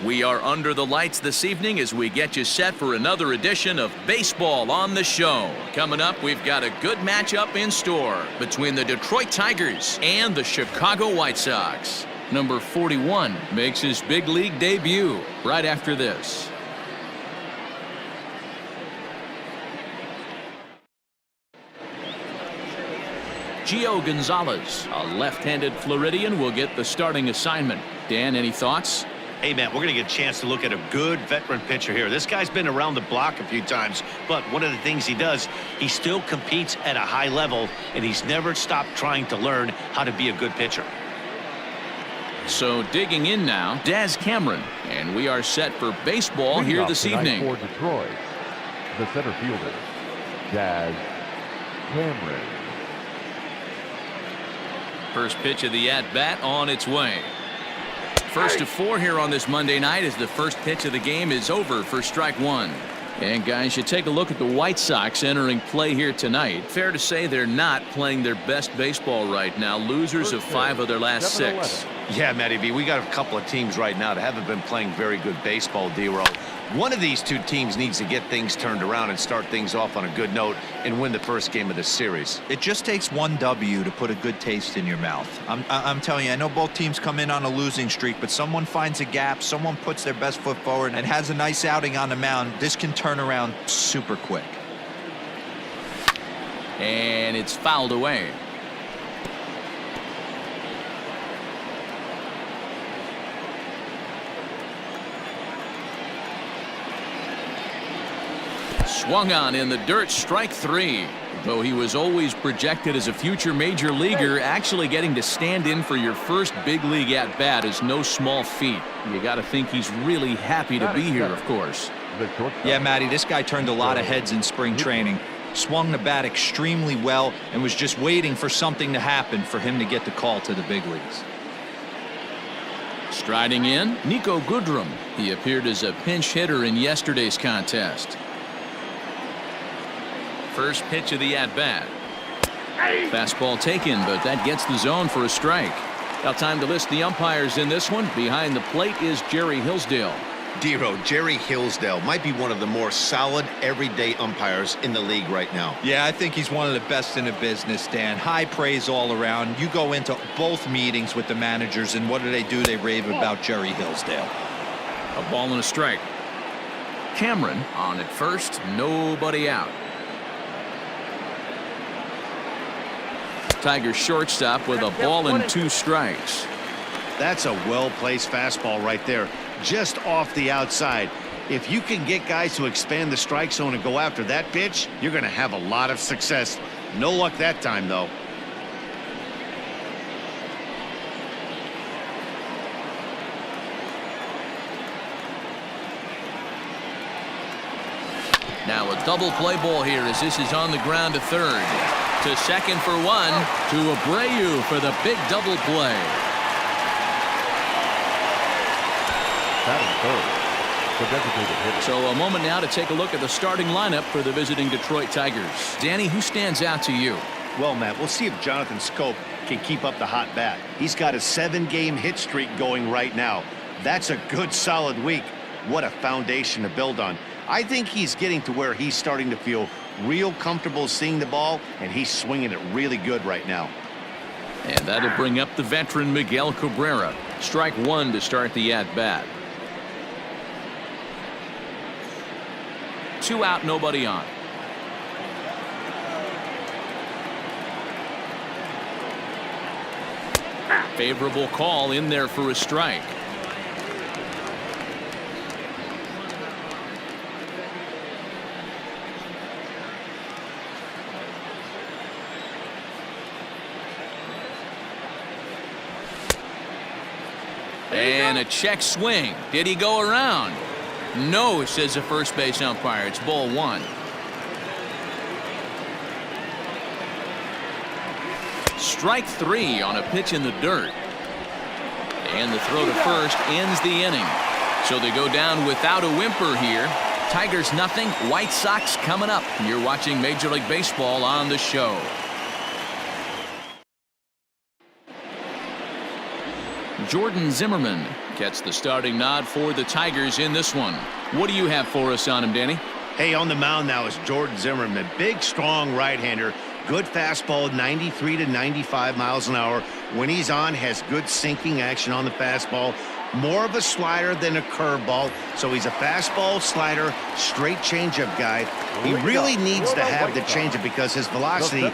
We are under the lights this evening as we get you set for another edition of Baseball on the Show. Coming up, we've got a good matchup in store between the Detroit Tigers and the Chicago White Sox. Number 41 makes his big league debut right after this. Gio Gonzalez, a left-handed Floridian, will get the starting assignment. Dan, any thoughts? Hey, man, we're going to get a chance to look at a good veteran pitcher here. This guy's been around the block a few times, but one of the things he does, he still competes at a high level, and he's never stopped trying to learn how to be a good pitcher. So digging in now, Daz Cameron, and we are set for baseball here this evening. For Detroit, the center fielder, Daz Cameron. First pitch of the at-bat on its way. First to 4 here on this Monday night as the first pitch of the game is over for strike 1. And guys, you take a look at the White Sox entering play here tonight. Fair to say they're not playing their best baseball right now. Losers of 5 of their last 6. Yeah, Matty B, we got a couple of teams right now that haven't been playing very good baseball, D-Roll. One of these two teams needs to get things turned around and start things off on a good note and win the first game of this series. It just takes one W to put a good taste in your mouth. I'm telling you, I know both teams come in on a losing streak, but someone finds a gap, someone puts their best foot forward and has a nice outing on the mound. This can turn around super quick. And it's fouled away. Swung on in the dirt, strike 3. Though he was always projected as a future major leaguer, actually getting to stand in for your first big league at bat is no small feat. You got to think he's really happy to be here, of course. Yeah, Matty, this guy turned a lot of heads in spring training. Swung the bat extremely well and was just waiting for something to happen for him to get the call to the big leagues. Striding in, Niko Goodrum. He appeared as a pinch hitter in yesterday's contest. First pitch of the at-bat. Fastball taken, but that gets the zone for a strike. Now time to list the umpires in this one. Behind the plate is Jerry Hillsdale. D-Roll, Jerry Hillsdale might be one of the more solid everyday umpires in the league right now. Yeah, I think he's one of the best in the business, Dan. High praise all around. You go into both meetings with the managers, and what do? They rave about Jerry Hillsdale. A ball and a strike. Cameron on at first, nobody out. Tigers shortstop with a ball and 2 strikes. That's a well-placed fastball right there, just off the outside. If you can get guys to expand the strike zone and go after that pitch, you're going to have a lot of success. No luck that time, though. Now a double play ball here as this is on the ground to third. To second for 1. To Abreu for the big double play. So a moment now to take a look at the starting lineup for the visiting Detroit Tigers. Danny, who stands out to you? Well, Matt, we'll see if Jonathan Schoop can keep up the hot bat. He's got a 7-game hit streak going right now. That's a good solid week. What a foundation to build on. I think he's getting to where he's starting to feel real comfortable seeing the ball, and he's swinging it really good right now. And that'll bring up the veteran Miguel Cabrera. Strike 1 to start the at-bat. 2 out, nobody on. Favorable call in there for a strike. And a check swing. Did he go around? No, says the first base umpire. It's ball 1. Strike 3 on a pitch in the dirt. And the throw to first ends the inning. So they go down without a whimper here. Tigers nothing. White Sox coming up. You're watching Major League Baseball on the Show. Jordan Zimmermann gets the starting nod for the Tigers in this one. What do you have for us on him, Danny? Hey, on the mound now is Jordan Zimmermann. Big, strong right-hander. Good fastball, 93 to 95 miles an hour. When he's on, has good sinking action on the fastball. More of a slider than a curveball. So he's a fastball, slider, straight changeup guy. He really needs to have the changeup because his velocity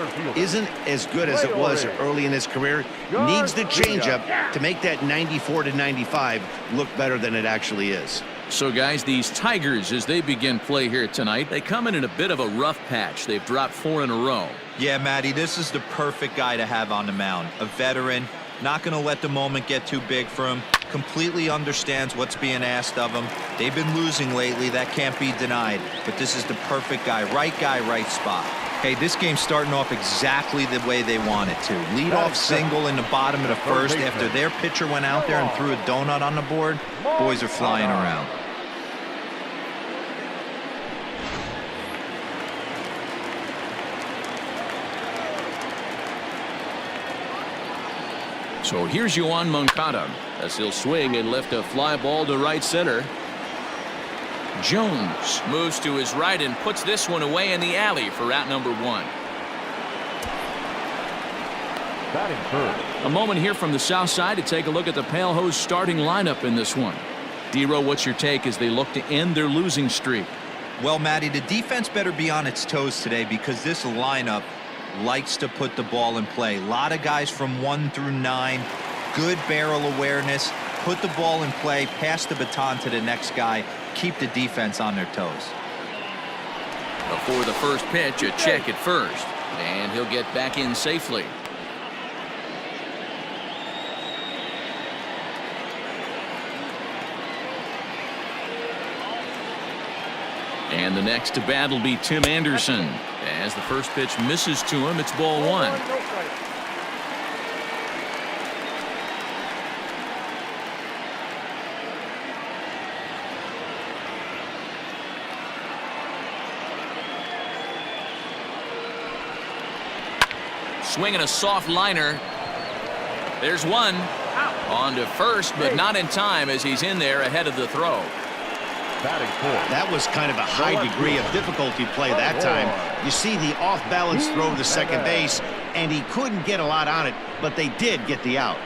isn't as good as it was early in his career. Needs the changeup to make that 94 to 95 look better than it actually is. So, guys, these Tigers, as they begin play here tonight, they come in a bit of a rough patch. They've dropped 4 in a row. Yeah, Matty, this is the perfect guy to have on the mound. A veteran, not going to let the moment get too big for him. Completely understands what's being asked of him. They've been losing lately. That can't be denied. But this is the perfect guy, right spot. Hey, this game's starting off exactly the way they want it to. Lead-off single in the bottom of the first after their pitcher went out there and threw a donut on the board. Boys are flying around. So here's Yoan Moncada as he'll swing and lift a fly ball to right center. Jones moves to his right and puts this one away in the alley for out number 1. Batting first. A moment here from the south side to take a look at the Pale Hose starting lineup in this one. D-Row, what's your take as they look to end their losing streak? Well, Matty, the defense better be on its toes today because this lineup likes to put the ball in play. A lot of guys from 1 through 9. Good barrel awareness. Put the ball in play. Pass the baton to the next guy. Keep the defense on their toes. Before the first pitch, a check at first. And he'll get back in safely. And the next to bat will be Tim Anderson. As the first pitch misses to him, it's ball 1. Swinging a soft liner. There's one. On to first, but not in time as he's in there ahead of the throw. That was kind of a high degree of difficulty play that time. You see the off-balance throw to second base, and he couldn't get a lot on it, but they did get the out.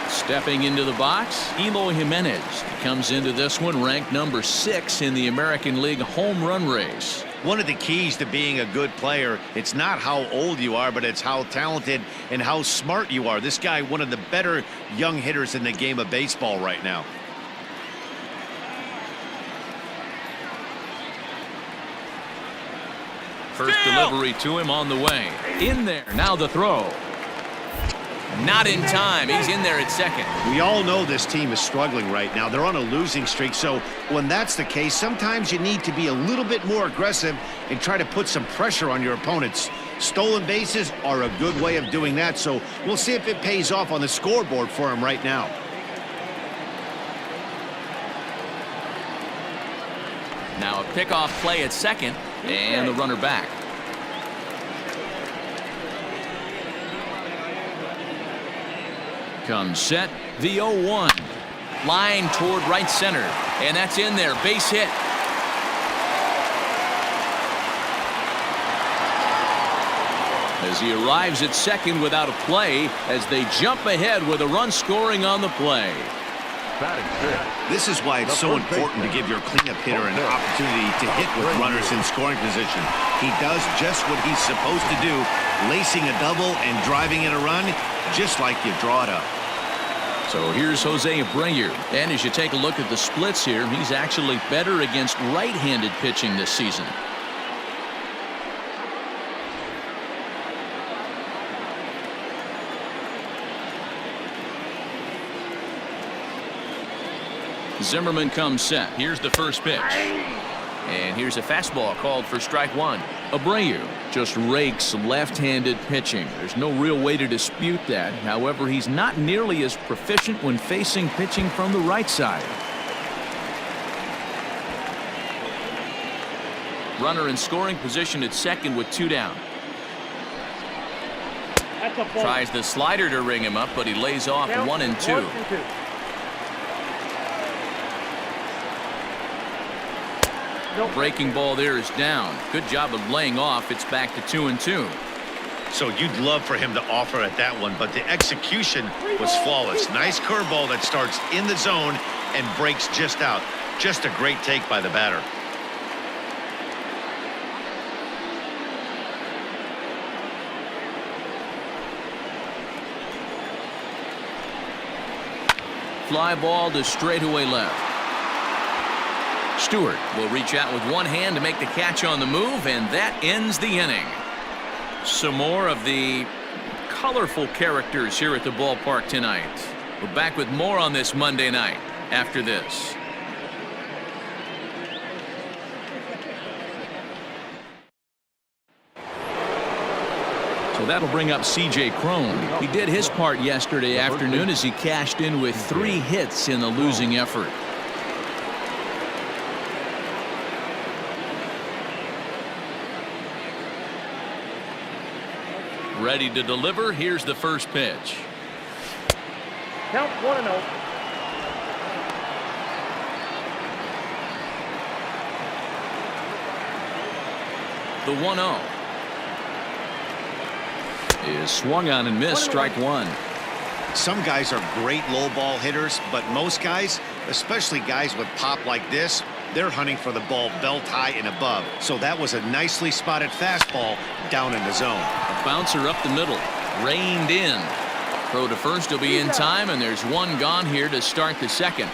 Stepping into the box, Eloy Jimenez. He comes into this one ranked number 6 in the American League home run race. One of the keys to being a good player, it's not how old you are, but it's how talented and how smart you are. This guy, one of the better young hitters in the game of baseball right now. First delivery to him on the way. In there. Now the throw. Not in time. He's in there at second. We all know this team is struggling right now. They're on a losing streak. So when that's the case, sometimes you need to be a little bit more aggressive and try to put some pressure on your opponents. Stolen bases are a good way of doing that. So we'll see if it pays off on the scoreboard for him right now. Now a pickoff play at second. And the runner back. Comes set. The 0-1. Line toward right center. And that's in there. Base hit. As he arrives at second without a play as they jump ahead with a run scoring on the play. This is why it's so important to give your cleanup hitter an opportunity to hit with runners in scoring position. He does just what he's supposed to do, lacing a double and driving in a run, just like you draw it up. So here's Jose Abreu. And as you take a look at the splits here, he's actually better against right-handed pitching this season. Zimmermann comes set. Here's the first pitch. And here's a fastball called for strike 1. Abreu just rakes left-handed pitching. There's no real way to dispute that. However, he's not nearly as proficient when facing pitching from the right side. Runner in scoring position at second with 2 down. Tries the slider to ring him up, but he lays off 1-2. Breaking ball there is down. Good job of laying off. It's back to 2-2. So you'd love for him to offer at that one, but the execution was flawless. Nice curveball that starts in the zone and breaks just out. Just a great take by the batter. Fly ball to straightaway left. Stewart will reach out with one hand to make the catch on the move, and that ends the inning. Some more of the colorful characters here at the ballpark tonight. We're back with more on this Monday night after this. So that'll bring up C.J. Cron. He did his part yesterday afternoon as he cashed in with 3 hits in the losing effort. Ready to deliver. Here's the first pitch. Count 1-0. The 1-0 is swung on and missed. Strike one. Some guys are great low ball hitters, but most guys, especially guys with pop like this, they're hunting for the ball belt high and above. So that was a nicely spotted fastball down in the zone. A bouncer up the middle, reined in. Throw to first will be in time, and there's one gone here to start the second.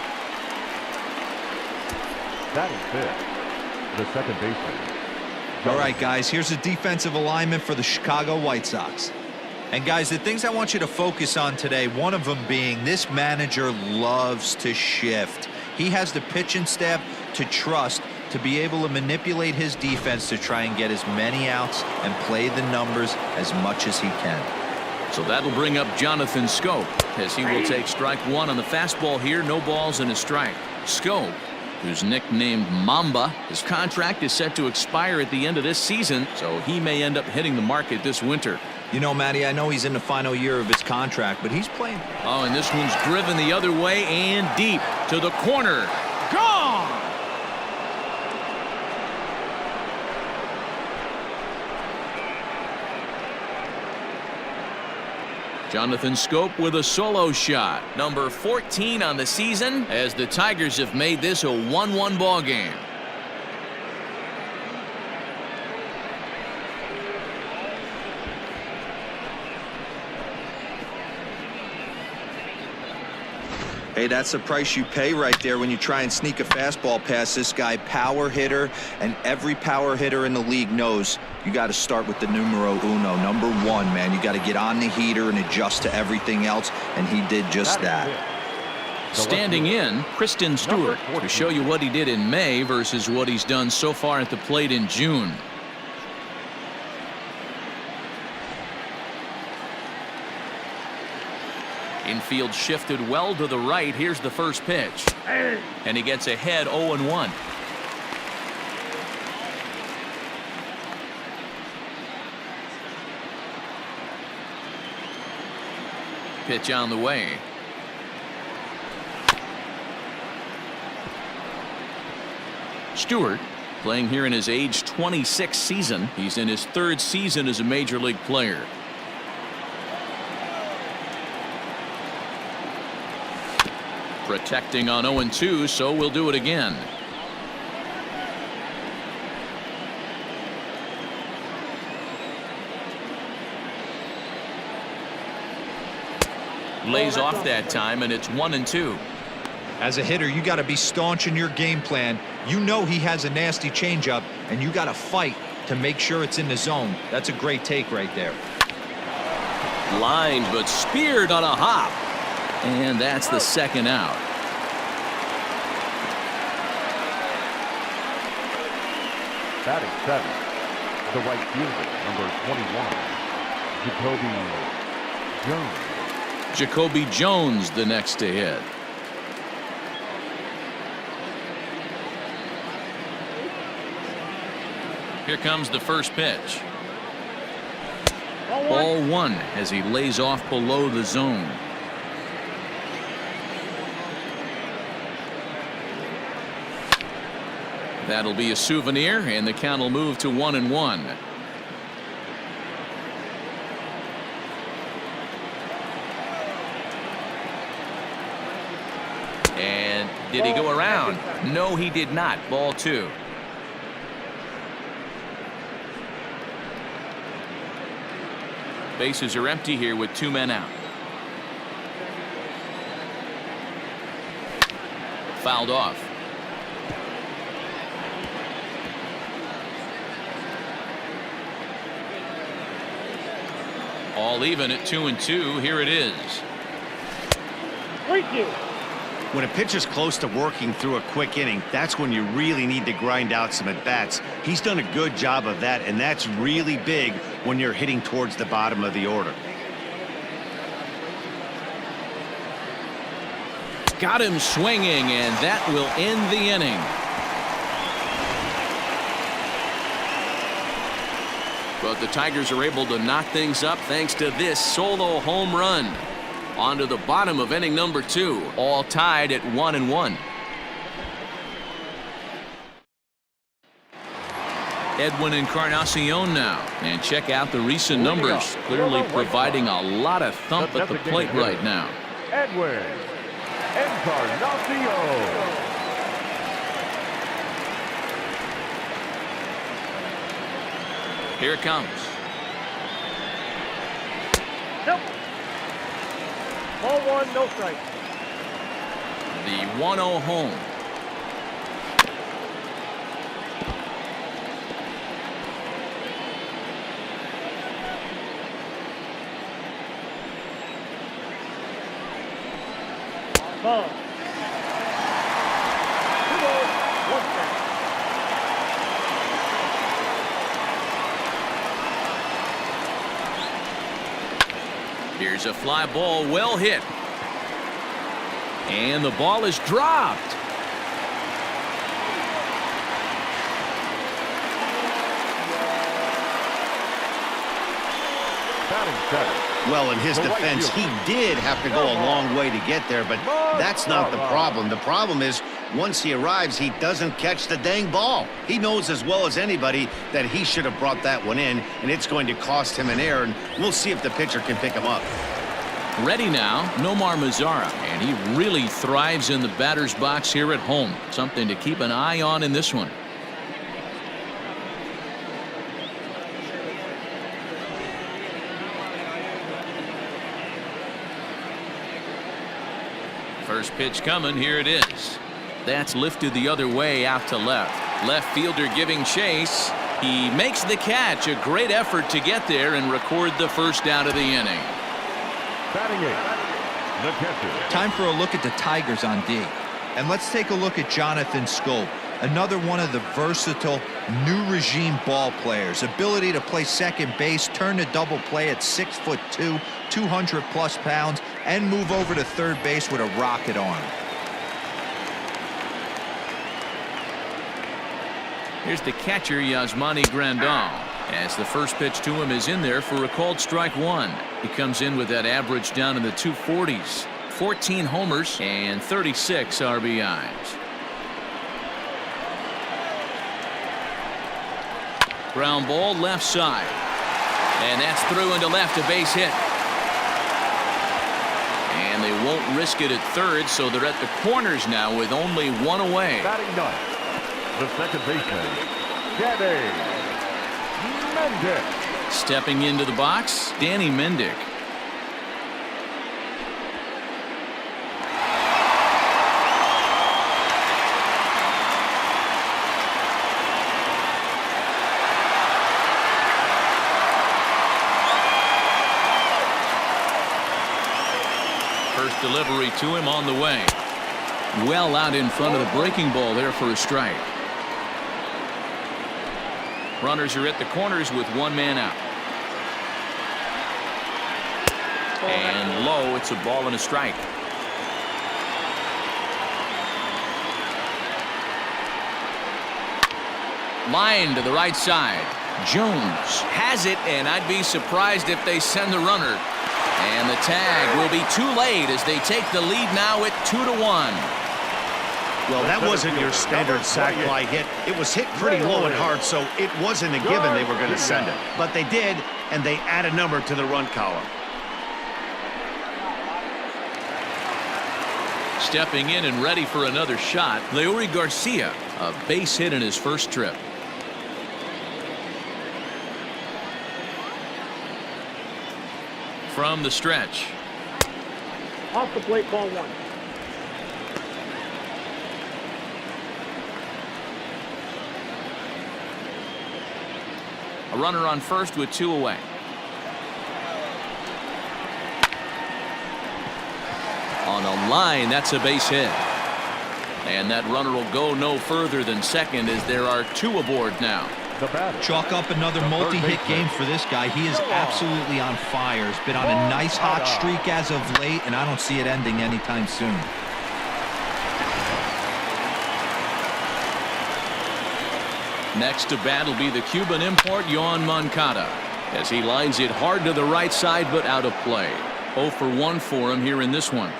That is fifth. The second baseman. All right, guys, here's a defensive alignment for the Chicago White Sox. And guys, the things I want you to focus on today, one of them being this manager loves to shift. He has the pitching staff to trust to be able to manipulate his defense to try and get as many outs and play the numbers as much as he can. So that'll bring up Jonathan Schoop as he will take strike one on the fastball here. No balls and a strike. Schoop, who's nicknamed Mamba, his contract is set to expire at the end of this season, so he may end up hitting the market this winter. You know, Matty, I know he's in the final year of his contract, but he's playing. Oh, and this one's driven the other way and deep to the corner. Gone! Jonathan Schoop with a solo shot. Number 14 on the season as the Tigers have made this a 1-1 ball game. Hey, that's the price you pay right there when you try and sneak a fastball past this guy. Power hitter, and every power hitter in the league knows you got to start with the numero uno, number one, man. You got to get on the heater and adjust to everything else, and he did just that. Standing in, Christin Stewart to show you what he did in May versus what he's done so far at the plate in June. Infield shifted well to the right. Here's the first pitch. And he gets ahead 0-1. Pitch on the way. Stewart playing here in his age 26 season. He's in his 3rd season as a major league player. Protecting on 0-2, so we'll do it again. Lays off that time, and it's 1-2. As a hitter, you got to be staunch in your game plan. You know he has a nasty changeup, and you got to fight to make sure it's in the zone. That's a great take right there. Lined, but speared on a hop. And that's the second out. Batting 7, the right fielder, number 21, JaCoby Jones. JaCoby Jones the next to hit. Here comes the first pitch. Ball one as he lays off below the zone. That'll be a souvenir, and the count will move to 1-1. And did he go around? No, he did not. Ball two. Bases are empty here with 2 men out. Fouled off. All even at 2-2. Here it is. Thank you. When a pitcher's close to working through a quick inning, that's when you really need to grind out some at-bats. He's done a good job of that, and that's really big when you're hitting towards the bottom of the order. Got him swinging, and that will end the inning. But the Tigers are able to knock things up thanks to this solo home run. On to the bottom of inning number 2, all tied at 1-1. Edwin Encarnacion now, and check out the recent numbers, clearly providing a lot of thump at the plate right now. Edwin Encarnacion. Here it comes. Nope. Ball one, no strike. The 1-0 home. Ball. 2 balls, 1 strike. Here's a fly ball, well hit. And the ball is dropped. Well, in his defense, he did have to go a long way to get there, but that's not the problem. The problem is once he arrives, he doesn't catch the dang ball. He knows as well as anybody that he should have brought that one in, and it's going to cost him an error, and we'll see if the pitcher can pick him up. Ready now, Nomar Mazara, and he really thrives in the batter's box here at home. Something to keep an eye on in this one. First pitch coming, here it is. That's lifted the other way out to left. Left fielder giving chase. He makes the catch. A great effort to get there and record the first out of the inning. Batting eighth, the catcher. Time for a look at the Tigers on D. And let's take a look at Jonathan Schoop, another one of the versatile new regime ball players. Ability to play second base, turn to double play at 6'2", 200+ pounds, and move over to third base with a rocket arm. Here's the catcher, Yasmani Grandal, as the first pitch to him is in there for a called strike one. He comes in with that average down in the 240s, 14 homers and 36 RBIs. Ground ball left side, and that's through into left, a base hit. And they won't risk it at third, so they're at the corners now with only one away. Batting ninth, the second baseman, Mendick. Stepping into the box, Danny Mendick. First delivery to him on the way. Well out in front of the breaking ball there for a strike. Runners are at the corners with one man out. And low, it's a ball and a strike. Line to the right side. Jones has it, and I'd be surprised if they send the runner. And the tag will be too late as they take the lead now at 2-1. Well, that wasn't your standard sac fly hit. It was hit pretty low and hard, so it wasn't a given they were going to send it. But they did, and they add a number to the run column. Stepping in and ready for another shot, Leury Garcia, a base hit in his first trip. From the stretch. Off the plate, ball 1. A runner on first with 2 away. On a line, that's a base hit. And that runner will go no further than second as there are 2 aboard now. Chalk up another multi-hit game for this guy. He is absolutely on fire. He's been on a nice hot streak as of late, and I don't see it ending anytime soon. Next to bat will be the Cuban import Yoan Moncada as he lines it hard to the right side but out of play. 0 for 1 for him here in this one.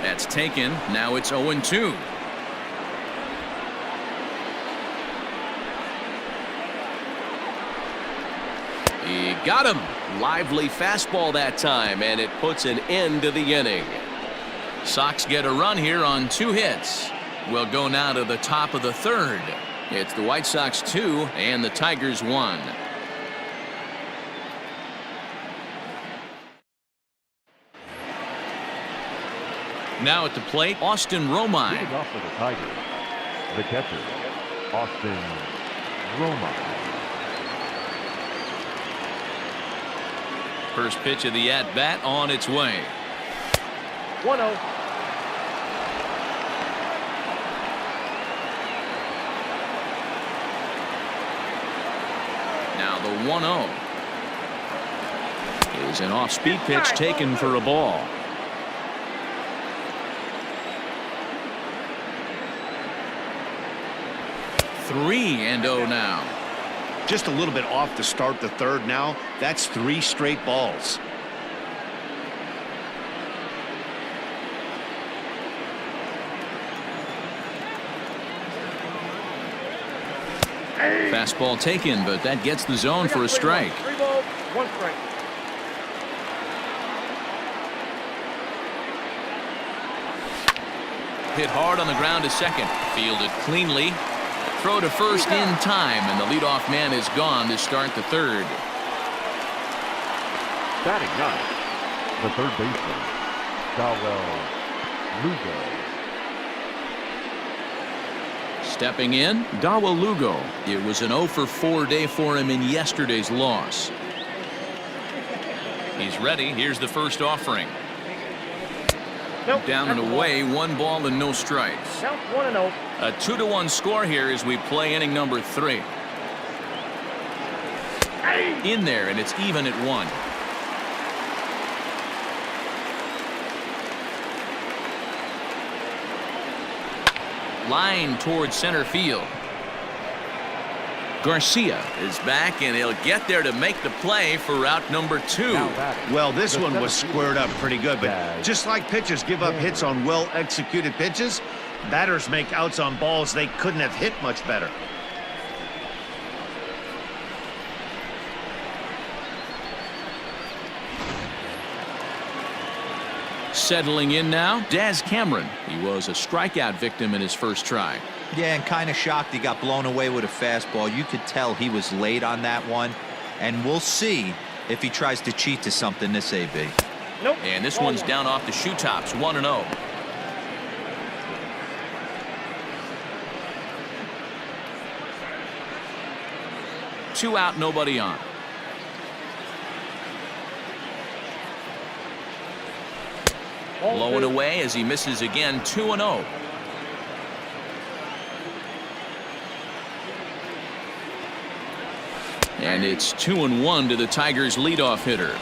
That's taken. Now it's 0-2. He got him. Lively fastball that time, and it puts an end to the inning. Sox get a run here on 2 hits. We'll go now to the top of the 3rd. It's the White Sox 2 and the Tigers 1. Now at the plate, Austin Romine. Leading off for the Tigers, the catcher, Austin Romine. First pitch of the at-bat on its way. 1-0. Now the 1-0 is an off-speed pitch taken for a ball. Three and 0 now. Just a little bit off to start the 3rd now. That's 3 straight balls. Fastball taken, but that gets the zone for a strike. 3 balls, 1 strike. Hit hard on the ground to second. Fielded cleanly. Throw to first in time, and the leadoff man is gone to start the 3rd. Batting 9th, the 3rd baseman, Dawel Lugo. Stepping in, Dawel Lugo. It was an 0 for 4 day for him in yesterday's loss. He's ready. Here's the first offering. Nope, Down and away, 1 ball and no strikes. Count 1-0. A 2-1 score here as we play inning number 3. In there, and it's even at 1. Line towards center field. Garcia is back, and he'll get there to make the play for route number 2. Well, this one was squared up pretty good, but just like pitchers give up hits on well-executed pitches, batters make outs on balls they couldn't have hit much better. Settling in now, Daz Cameron. He was a strikeout victim in his first try. Yeah, and kind of shocked he got blown away with a fastball. You could tell he was late on that one, and we'll see if he tries to cheat to something this AB. Nope. And this one's down off the shoe tops, 1-0. Two out, nobody on. Low and away as he misses again, 2-0. And it's 2-1 to the Tigers' leadoff hitter.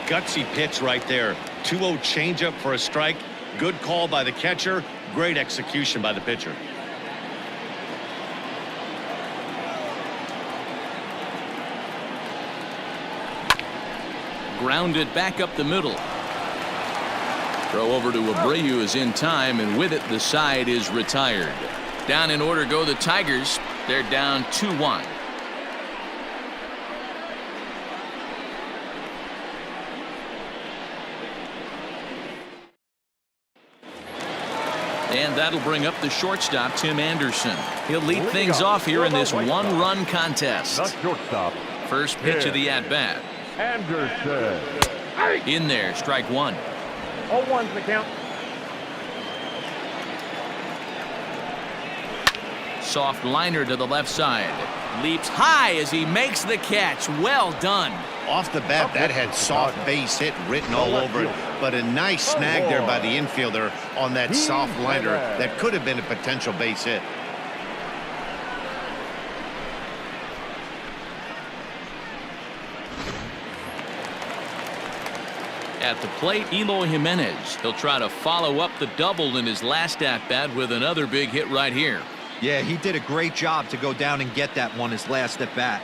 Gutsy pitch right there. 2-0 changeup for a strike. Good call by the catcher. Great execution by the pitcher. Grounded back up the middle. Throw over to Abreu is in time, and with it the side is retired. Down in order go the Tigers. They're down 2-1. And that'll bring up the shortstop, Tim Anderson. He'll lead things off here in this one-run contest. The shortstop. First pitch of the at-bat. Anderson. In there, strike one. 0-1's the count. Soft liner to the left side. Leaps high as he makes the catch. Well done. Off the bat, that had soft base hit written all over it, but a nice snag there by the infielder on that soft liner that could have been a potential base hit. At the plate, Eloy Jimenez. He'll try to follow up the double in his last at-bat with another big hit right here. Yeah, he did a great job to go down and get that one his last at-bat.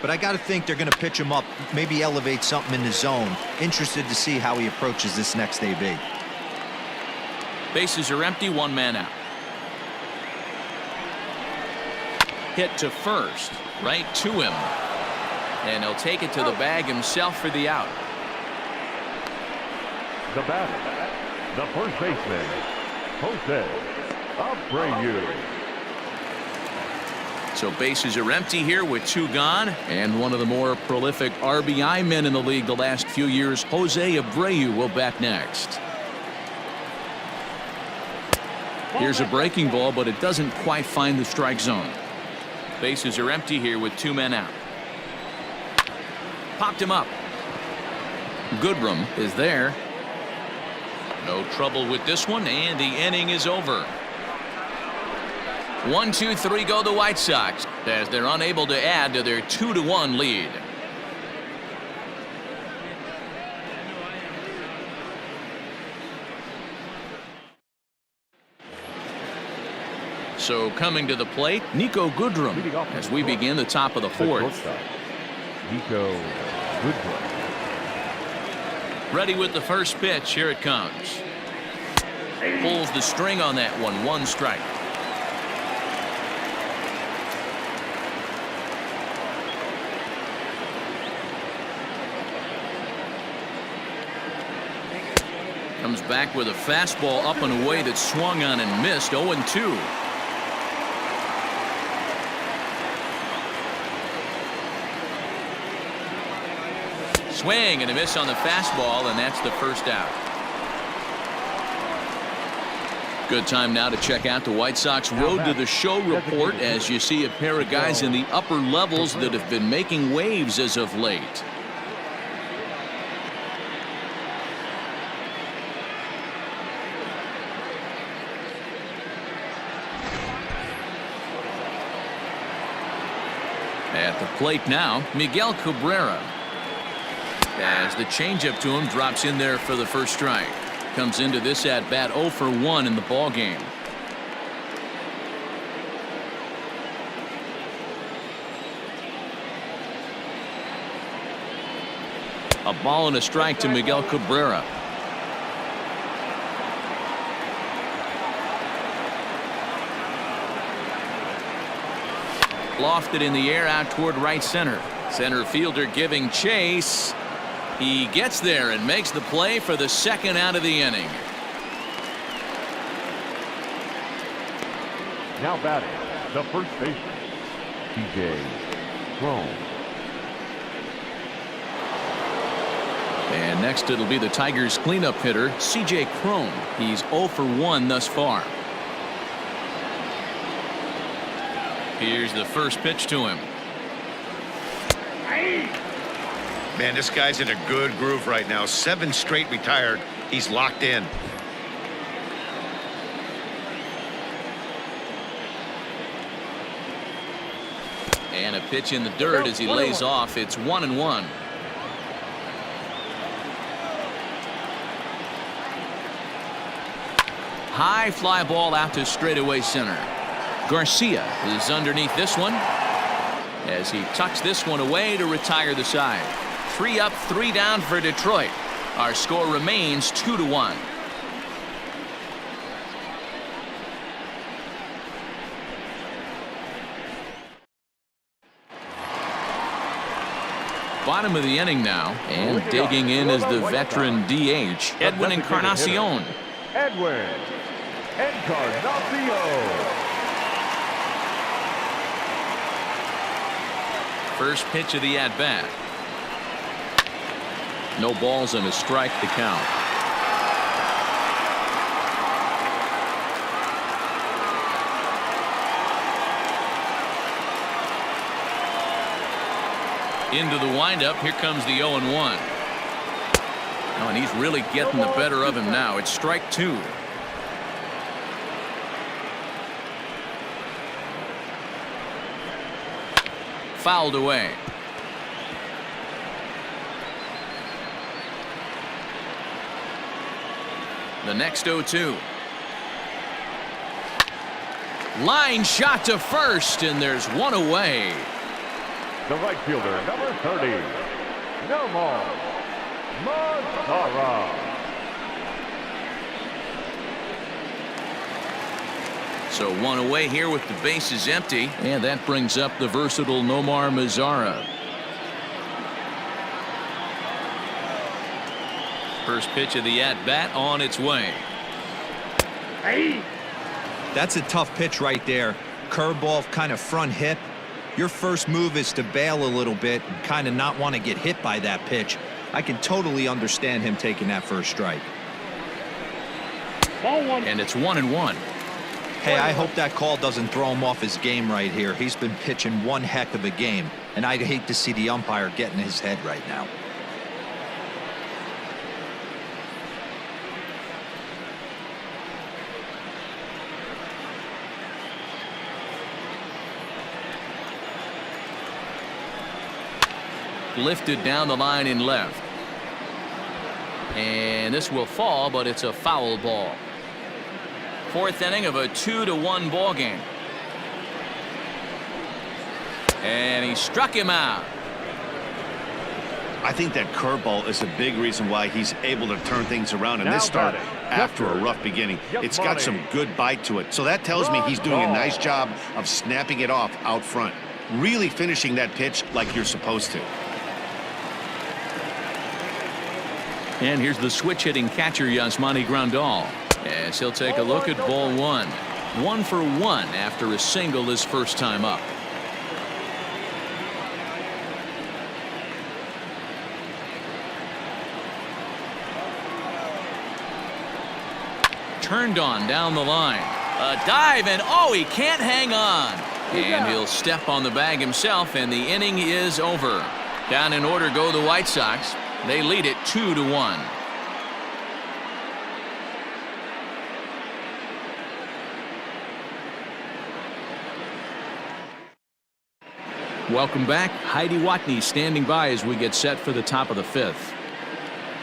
But I got to think they're going to pitch him up, maybe elevate something in the zone. Interested to see how he approaches this next AB. Bases are empty, one man out. Hit to first, right to him. And he'll take it to the bag himself for the out. The batter, the first baseman, Jose Abreu. So bases are empty here with two gone, and one of the more prolific RBI men in the league the last few years, Jose Abreu, will bat next. Here's a breaking ball, but it doesn't quite find the strike zone. Bases are empty here with two men out. Popped him up. Goodrum is there. No trouble with this one, and the inning is over. 1, 2, 3 go the White Sox as they're unable to add to their 2-1 lead. So coming to the plate, Niko Goodrum as we begin the top of the fourth. Niko Goodrum. Ready with the first pitch. Here it comes. Pulls the string on that one. One strike. Comes back with a fastball up and away that swung on and missed. 0-2. Swing and a miss on the fastball, and that's the first out. Good time now to check out the White Sox Road to the Show report as you see a pair of guys in the upper levels that have been making waves as of late. At the plate now, Miguel Cabrera. As the changeup to him drops in there for the first strike. Comes into this at bat 0 for 1 in the ball game. A ball and a strike to Miguel Cabrera. Lofted in the air out toward right center. Center fielder giving chase. He gets there and makes the play for the second out of the inning. Now batting, the first baseman, Cron. And next it'll be the Tigers cleanup hitter, C.J. Cron. He's 0 for 1 thus far. Here's the first pitch to him. Man, this guy's in a good groove right now. 7 straight retired. He's locked in. And a pitch in the dirt as he lays off. It's 1-1. High fly ball out to straightaway center. Garcia is underneath this one as he tucks this one away to retire the side. 3 up, 3 down for Detroit. Our score remains 2-1. Bottom of the inning now, and digging in is the veteran DH, Edwin Encarnacion. Edwin Encarnacion. First pitch of the at-bat. No balls and a strike to count. Into the windup. Here comes the 0-1. Oh, and he's really getting the better of him now. It's strike 2. Fouled away. The next 0-2. Line shot to first, and there's one away. The right fielder, number 30, Nomar Mazara. So one away here with the bases empty, and that brings up the versatile Nomar Mazara. First pitch of the at-bat on its way. Hey! That's a tough pitch right there. Curveball, kind of front hip. Your first move is to bail a little bit and kind of not want to get hit by that pitch. I can totally understand him taking that first strike. And it's 1-1. Hey, I hope that call doesn't throw him off his game right here. He's been pitching one heck of a game, and I'd hate to see the umpire get in his head right now. Lifted down the line in left. And this will fall, but it's a foul ball. Fourth inning of a 2-1 ball game. And he struck him out. I think that curveball is a big reason why he's able to turn things around in this start after a rough beginning. It's got some good bite to it. So that tells me he's doing a nice job of snapping it off out front. Really finishing that pitch like you're supposed to. And here's the switch-hitting catcher, Yasmani Grandal, as he'll take a look at ball 1. 1 for 1 after a single his first time up. Turned on down the line. A dive, and oh, he can't hang on. And he'll step on the bag himself, and the inning is over. Down in order go the White Sox. They lead it 2-1. Welcome back. Heidi Watney standing by as we get set for the top of the 5th.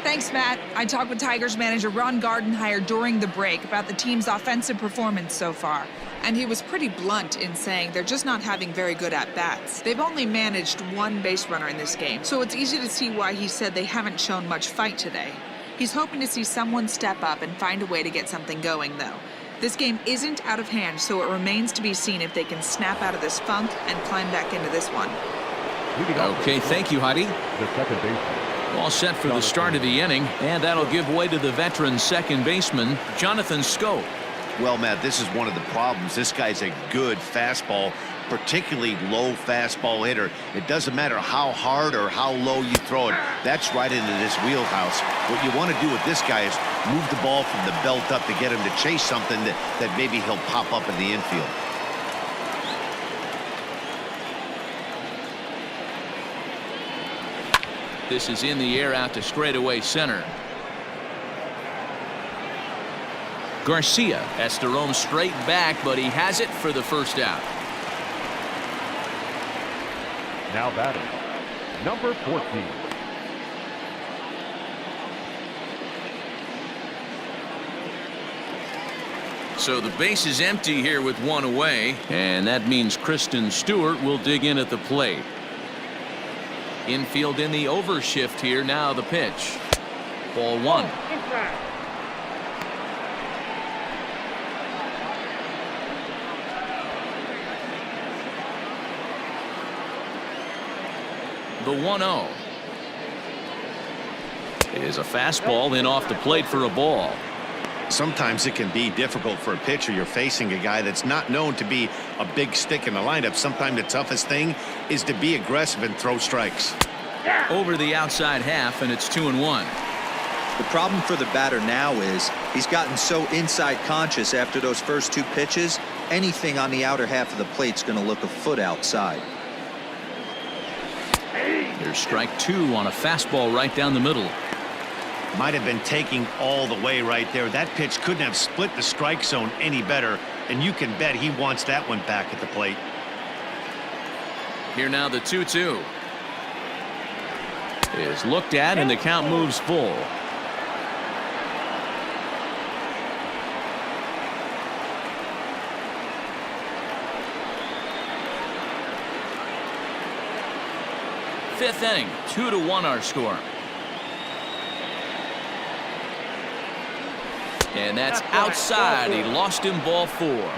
Thanks, Matt. I talked with Tigers manager Ron Gardenhire during the break about the team's offensive performance so far. And he was pretty blunt in saying they're just not having very good at-bats. They've only managed 1 base runner in this game, so it's easy to see why he said they haven't shown much fight today. He's hoping to see someone step up and find a way to get something going, though. This game isn't out of hand, so it remains to be seen if they can snap out of this funk and climb back into this one. Okay, thank you, Heidi. The second baseman. All set for the start of the inning, and that'll give way to the veteran second baseman, Jonathan Schoop. Well, Matt, this is one of the problems. This guy's a good fastball, particularly low fastball hitter. It doesn't matter how hard or how low you throw it. That's right into this wheelhouse. What you want to do with this guy is move the ball from the belt up to get him to chase something that maybe he'll pop up in the infield. This is in the air out to straightaway center. Garcia has to roam straight back, but he has it for the first out. Now batting, number 14. So the base is empty here with one away. And that means Christin Stewart will dig in at the plate. Infield in the overshift here. Now the pitch. Ball one. The 1-0 is a fastball in off the plate for a ball. Sometimes it can be difficult for a pitcher. You're facing a guy that's not known to be a big stick in the lineup. Sometimes the toughest thing is to be aggressive and throw strikes. Over the outside half, and it's 2-1. The problem for the batter now is he's gotten so inside conscious after those first two pitches. Anything on the outer half of the plate's going to look a foot outside. There's strike two on a fastball right down the middle. Might have been taking all the way right there. That pitch couldn't have split the strike zone any better, and you can bet he wants that one back at the plate. Here now the 2-2 is looked at, and the count moves full. Fifth inning, 2-1 our score. And that's outside. He lost him, ball four.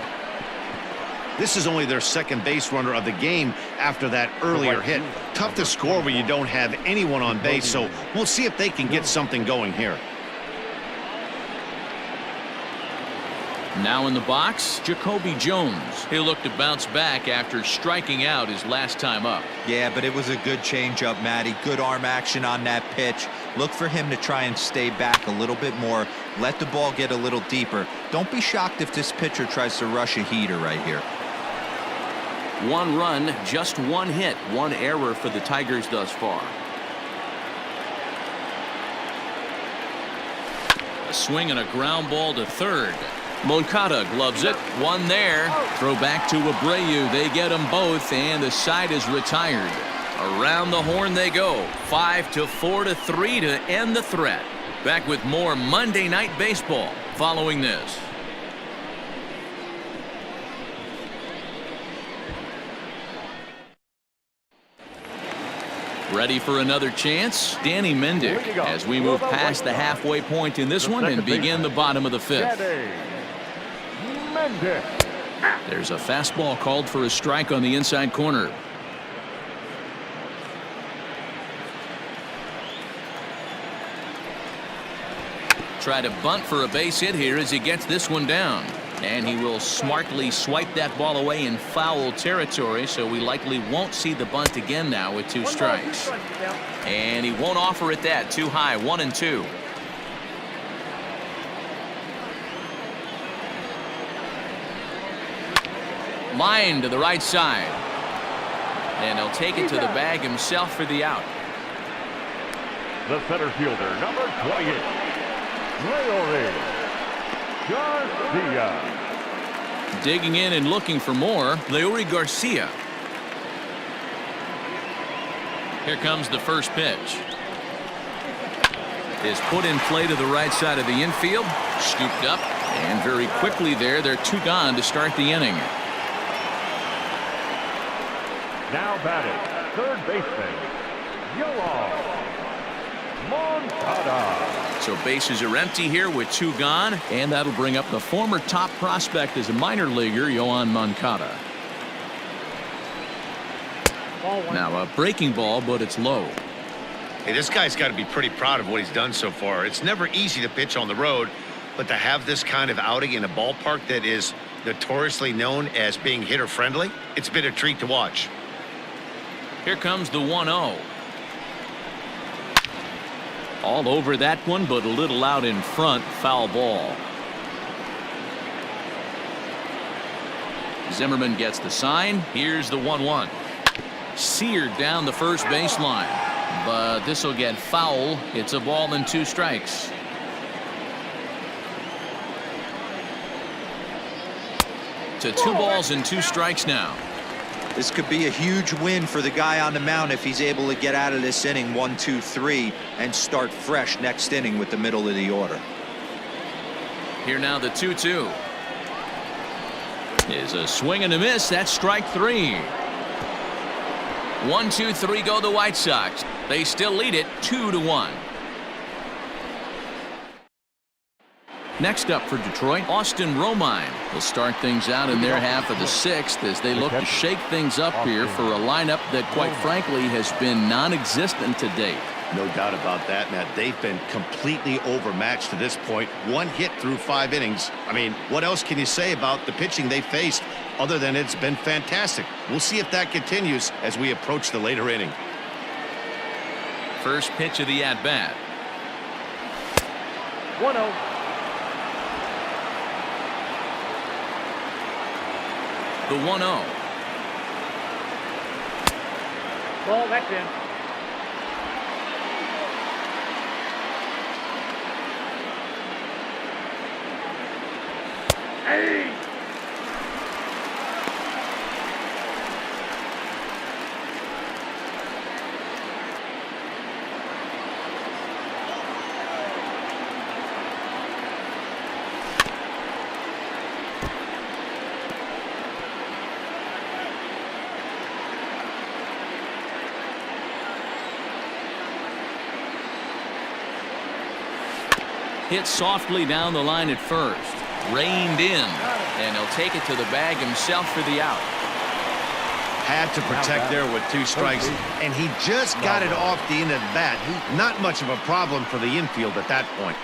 This is only their second base runner of the game after that earlier hit. Tough to score when you don't have anyone on base, so we'll see if they can get something going here. Now in the box, JaCoby Jones. He'll look to bounce back after striking out his last time up. Yeah, but it was a good changeup, Matty. Good arm action on that pitch. Look for him to try and stay back a little bit more. Let the ball get a little deeper. Don't be shocked if this pitcher tries to rush a heater right here. One run, just one hit, one error for the Tigers thus far. A swing and a ground ball to third. Moncada gloves it. One there. Throw back to Abreu. They get them both, and the side is retired. Around the horn they go. 5-4-3 to end the threat. Back with more Monday Night Baseball following this. Ready for another chance? Danny Mendick as we move past the halfway point in this one and begin the bottom of the fifth. There's a fastball called for a strike on the inside corner. Try to bunt for a base hit here as he gets this one down. And he will smartly swipe that ball away in foul territory, so we likely won't see the bunt again now with two strikes. And he won't offer it that. Too high. 1-2. Line to the right side. And he'll take it to the bag himself for the out. The center fielder, number 28, Leury Garcia. Digging in and looking for more, Leury Garcia. Here comes the first pitch. Is put in play to the right side of the infield. Scooped up, and very quickly there, they're two gone to start the inning. Now batting, third baseman, Yoan Moncada. So bases are empty here with two gone, and that'll bring up the former top prospect as a minor leaguer, Yoan Moncada. Now a breaking ball, but it's low. Hey, this guy's got to be pretty proud of what he's done so far. It's never easy to pitch on the road, but to have this kind of outing in a ballpark that is notoriously known as being hitter friendly, it's been a treat to watch. Here comes the 1-0. All over that one, but a little out in front. Foul ball. Zimmermann gets the sign. Here's the 1-1. Seared down the first baseline, but this will get foul. It's a ball and two strikes. To 2 balls and 2 strikes now. This could be a huge win for the guy on the mound if he's able to get out of this inning 1, 2, 3 and start fresh next inning with the middle of the order. Here now the 2-2. Is a swing and a miss. That's strike 3. 1, 2, 3 go the White Sox. They still lead it 2-1. Next up for Detroit, Austin Romine will start things out in their half of the 6th as they look to shake things up here for a lineup that, quite frankly, has been non-existent to date. No doubt about that, Matt. They've been completely overmatched to this point. 1 hit through 5 innings. I mean, what else can you say about the pitching they faced other than it's been fantastic? We'll see if that continues as we approach the later inning. First pitch of the at-bat. 1-0. The 1-0. Ball, that's in. Hey! Hit softly down the line at first. Reined in. And he'll take it to the bag himself for the out. Had to protect there with 2 strikes, and he just got it off the end of the bat. Not much of a problem for the infield at that point.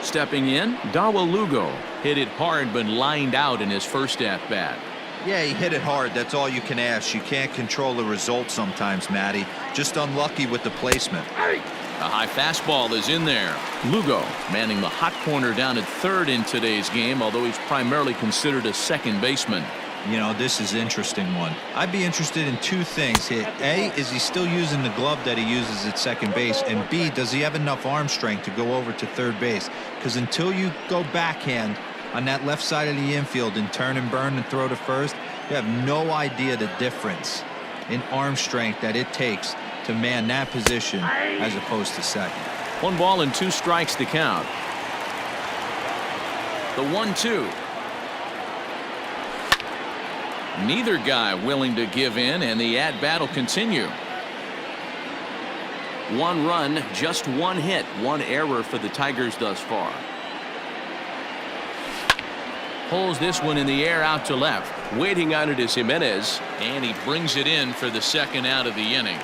Stepping in, Dawel Lugo hit it hard but lined out in his first at-bat. Yeah, he hit it hard. That's all you can ask. You can't control the result sometimes, Matty. Just unlucky with the placement. A high fastball is in there. Lugo manning the hot corner down at 3rd in today's game, although he's primarily considered a second baseman. You know, this is an interesting one. I'd be interested in 2 things here. A, is he still using the glove that he uses at second base? And B, does he have enough arm strength to go over to 3rd base? Because until you go backhand on that left side of the infield and turn and burn and throw to 1st, you have no idea the difference in arm strength that it takes to man that position as opposed to 2nd. 1 ball and 2 strikes to count. The 1-2. Neither guy willing to give in, and the at-bat will continue. 1 run, just 1 hit, 1 error for the Tigers thus far. Pulls this one in the air out to left. Waiting on it is Jimenez, and he brings it in for the 2nd out of the inning.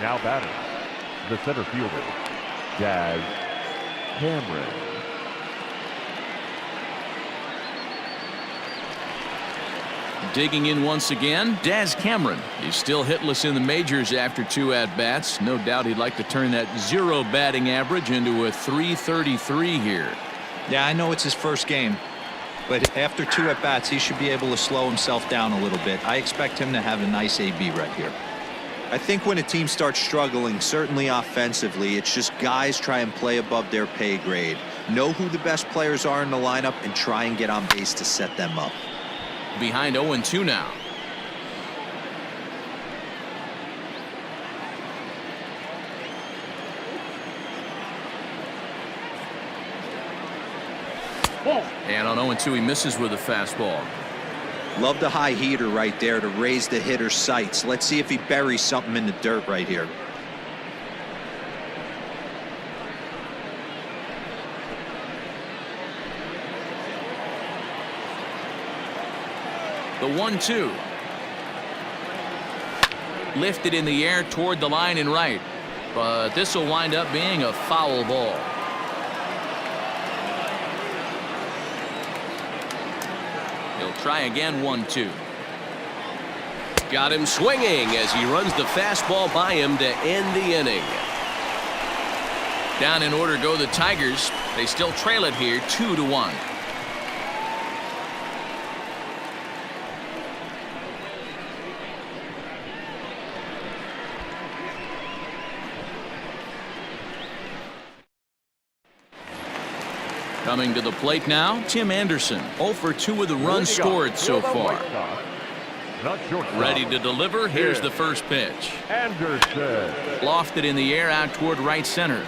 Now batting, the center fielder, Daz Cameron. Digging in once again, Daz Cameron. He's still hitless in the majors after 2 at-bats. No doubt he'd like to turn that 0 batting average into a .333 here. Yeah, I know it's his first game, but after 2 at-bats, he should be able to slow himself down a little bit. I expect him to have a nice AB right here. I think when a team starts struggling, certainly offensively, it's just guys try and play above their pay grade. Know who the best players are in the lineup and try and get on base to set them up. Behind 0-2 now. And on 0-2 he misses with a fastball. Love the high heater right there to raise the hitter's sights. Let's see if he buries something in the dirt right here. The 1-2. Lifted in the air toward the line and right, but this will wind up being a foul ball. He'll try again. 1-2. Got him swinging as he runs the fastball by him to end the inning. Down in order go the Tigers. They still trail it here 2-1. Coming to the plate now, Tim Anderson. 0 for 2 with the runs scored so far. Not shortstop. Ready to deliver. Here's the first pitch. Anderson. Lofted in the air out toward right center.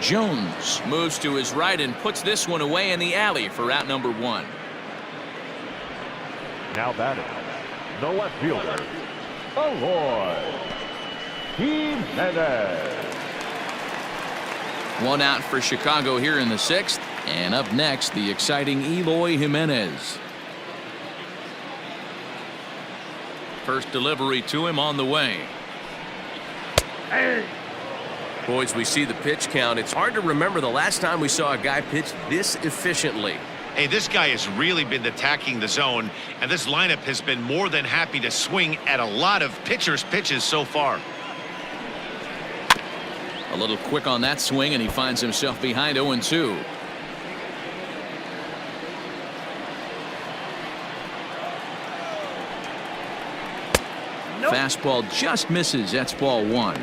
Jones moves to his right and puts this one away in the alley for out number 1. Now batting, the left fielder, Eloy Jimenez. 1 out for Chicago here in the 6th. And up next, the exciting Eloy Jimenez. First delivery to him on the way. Boys, we see the pitch count. It's hard to remember the last time we saw a guy pitch this efficiently. Hey, this guy has really been attacking the zone, and this lineup has been more than happy to swing at a lot of pitchers' pitches so far. A little quick on that swing, and he finds himself behind 0-2. Fastball just misses. That's ball 1.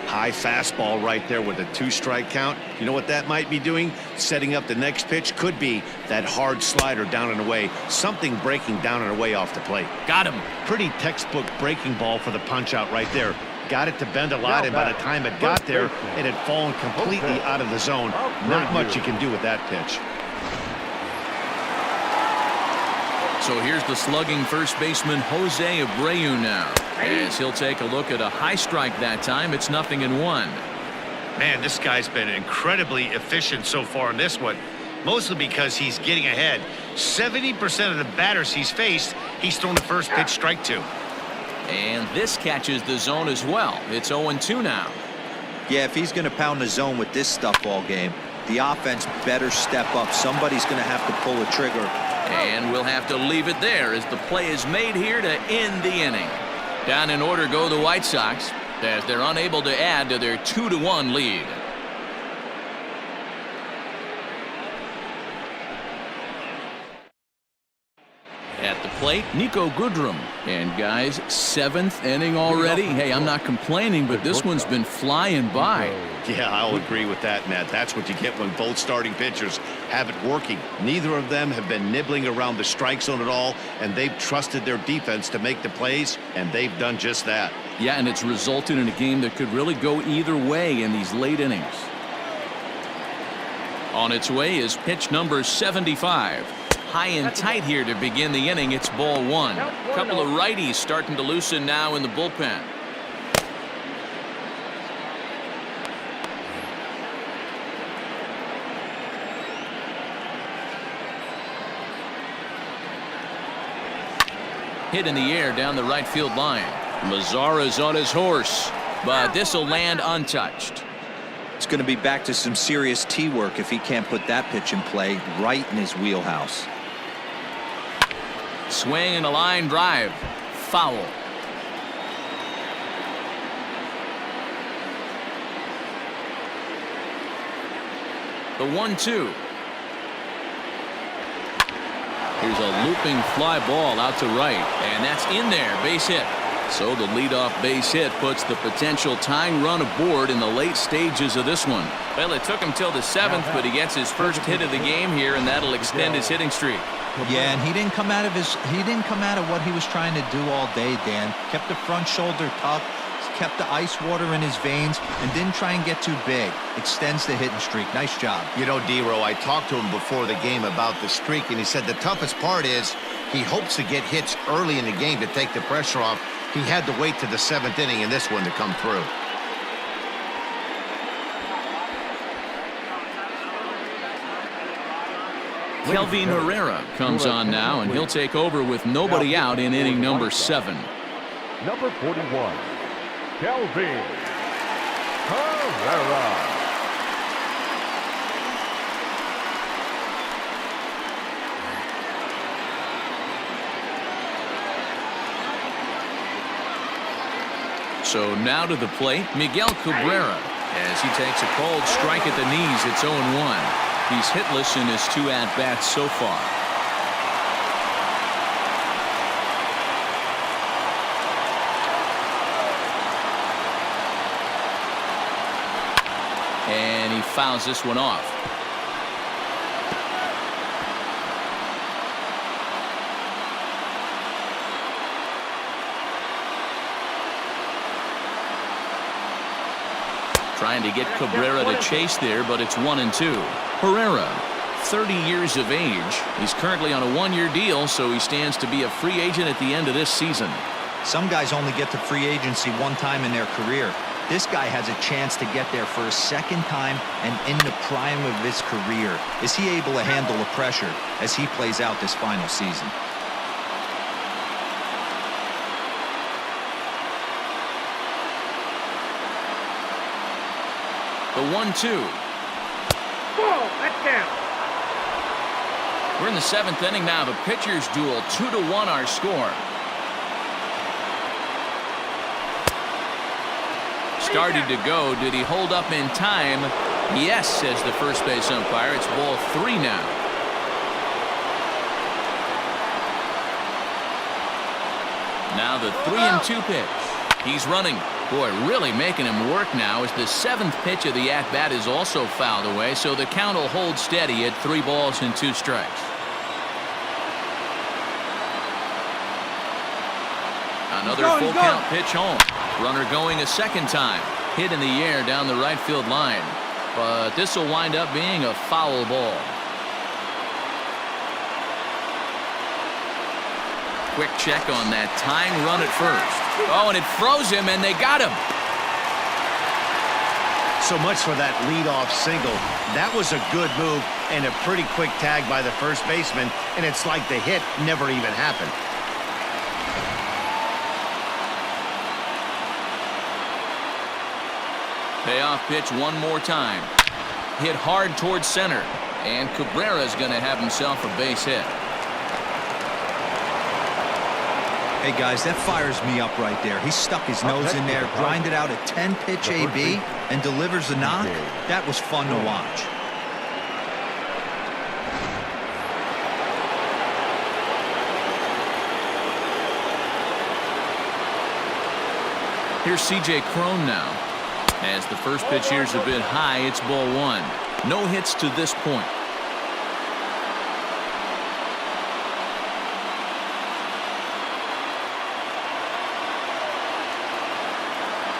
High fastball right there with a 2-strike count. You know what that might be doing? Setting up the next pitch. Could be that hard slider down and away. Something breaking down and away off the plate. Got him. Pretty textbook breaking ball for the punch out right there. Got it to bend a lot, and by the time it got there, it had fallen completely out of the zone. Not much you can do with that pitch. So here's the slugging first baseman Jose Abreu now, as he'll take a look at a high strike that time. It's 0-1. Man, this guy's been incredibly efficient so far in this one, mostly because he's getting ahead. 70% of the batters he's faced, he's thrown the first pitch strike to. And this catches the zone as well. It's 0-2 now. Yeah, if he's going to pound the zone with this stuff all game, the offense better step up. Somebody's going to have to pull a trigger. And we'll have to leave it there as the play is made here to end the inning. Down in order go the White Sox as they're unable to add to their 2-1 lead. At the plate, Niko Goodrum. And guys, 7th inning already. Hey, I'm not complaining, but this one's been flying by. Yeah, I'll agree with that, Matt. That's what you get when both starting pitchers have it working. Neither of them have been nibbling around the strike zone at all, and they've trusted their defense to make the plays, and they've done just that. Yeah, and it's resulted in a game that could really go either way in these late innings. On its way is pitch number 75. High and tight here to begin the inning. It's ball 1. A couple of righties starting to loosen now in the bullpen. Hit in the air down the right field line. Mazara's on his horse, but this will land untouched. It's going to be back to some serious tee work if he can't put that pitch in play right in his wheelhouse. Swing and a line drive. Foul. The 1-2. Here's a looping fly ball out to right, and that's in there. Base hit. So the leadoff base hit puts the potential tying run aboard in the late stages of this one. Well, it took him till the 7th, but he gets his first hit of the game here, and that'll extend his hitting streak. Yeah, and he didn't come out of what he was trying to do all day, Dan. Kept the front shoulder tucked, kept the ice water in his veins, and didn't try and get too big. Extends the hitting streak. Nice job. You know, D-Row, I talked to him before the game about the streak, and he said the toughest part is he hopes to get hits early in the game to take the pressure off. He had to wait to the 7th inning in this one to come through. Kelvin Herrera comes on now, and he'll take over with nobody out in inning number 7. Number 41, Kelvin Herrera. So now to the plate, Miguel Cabrera, as he takes a cold strike at the knees. It's 0-1. He's hitless in his 2 at-bats so far. And he fouls this one off. Trying to get Cabrera to chase there, but it's 1-2. Herrera, 30 years of age. He's currently on a one-year deal, so he stands to be a free agent at the end of this season. Some guys only get to free agency one time in their career. This guy has a chance to get there for a second time and in the prime of his career. Is he able to handle the pressure as he plays out this final season? The 1-2. Ball, that's down. We're in the 7th inning now. The pitchers duel, 2-1 our score. Started to go. Did he hold up in time? Yes, says the first base umpire. It's ball 3 now. Now the 3-2 pitch. He's running. Boy, really making him work now as the 7th pitch of the at-bat is also fouled away, so the count will hold steady at 3 balls and 2 strikes. Another full count pitch home. Runner going a second time. Hit in the air down the right field line. But this will wind up being a foul ball. Quick check on that tying run at first. Oh, and it froze him, and they got him. So much for that leadoff single. That was a good move and a pretty quick tag by the first baseman, and it's like the hit never even happened. Payoff pitch one more time. Hit hard towards center, and Cabrera's going to have himself a base hit. Hey, guys, that fires me up right there. He stuck his nose in there, grinded out a 10-pitch AB, and delivers a knock. That was fun to watch. Here's C.J. Cron now. As the first pitch here's a bit high, it's ball 1. No hits to this point.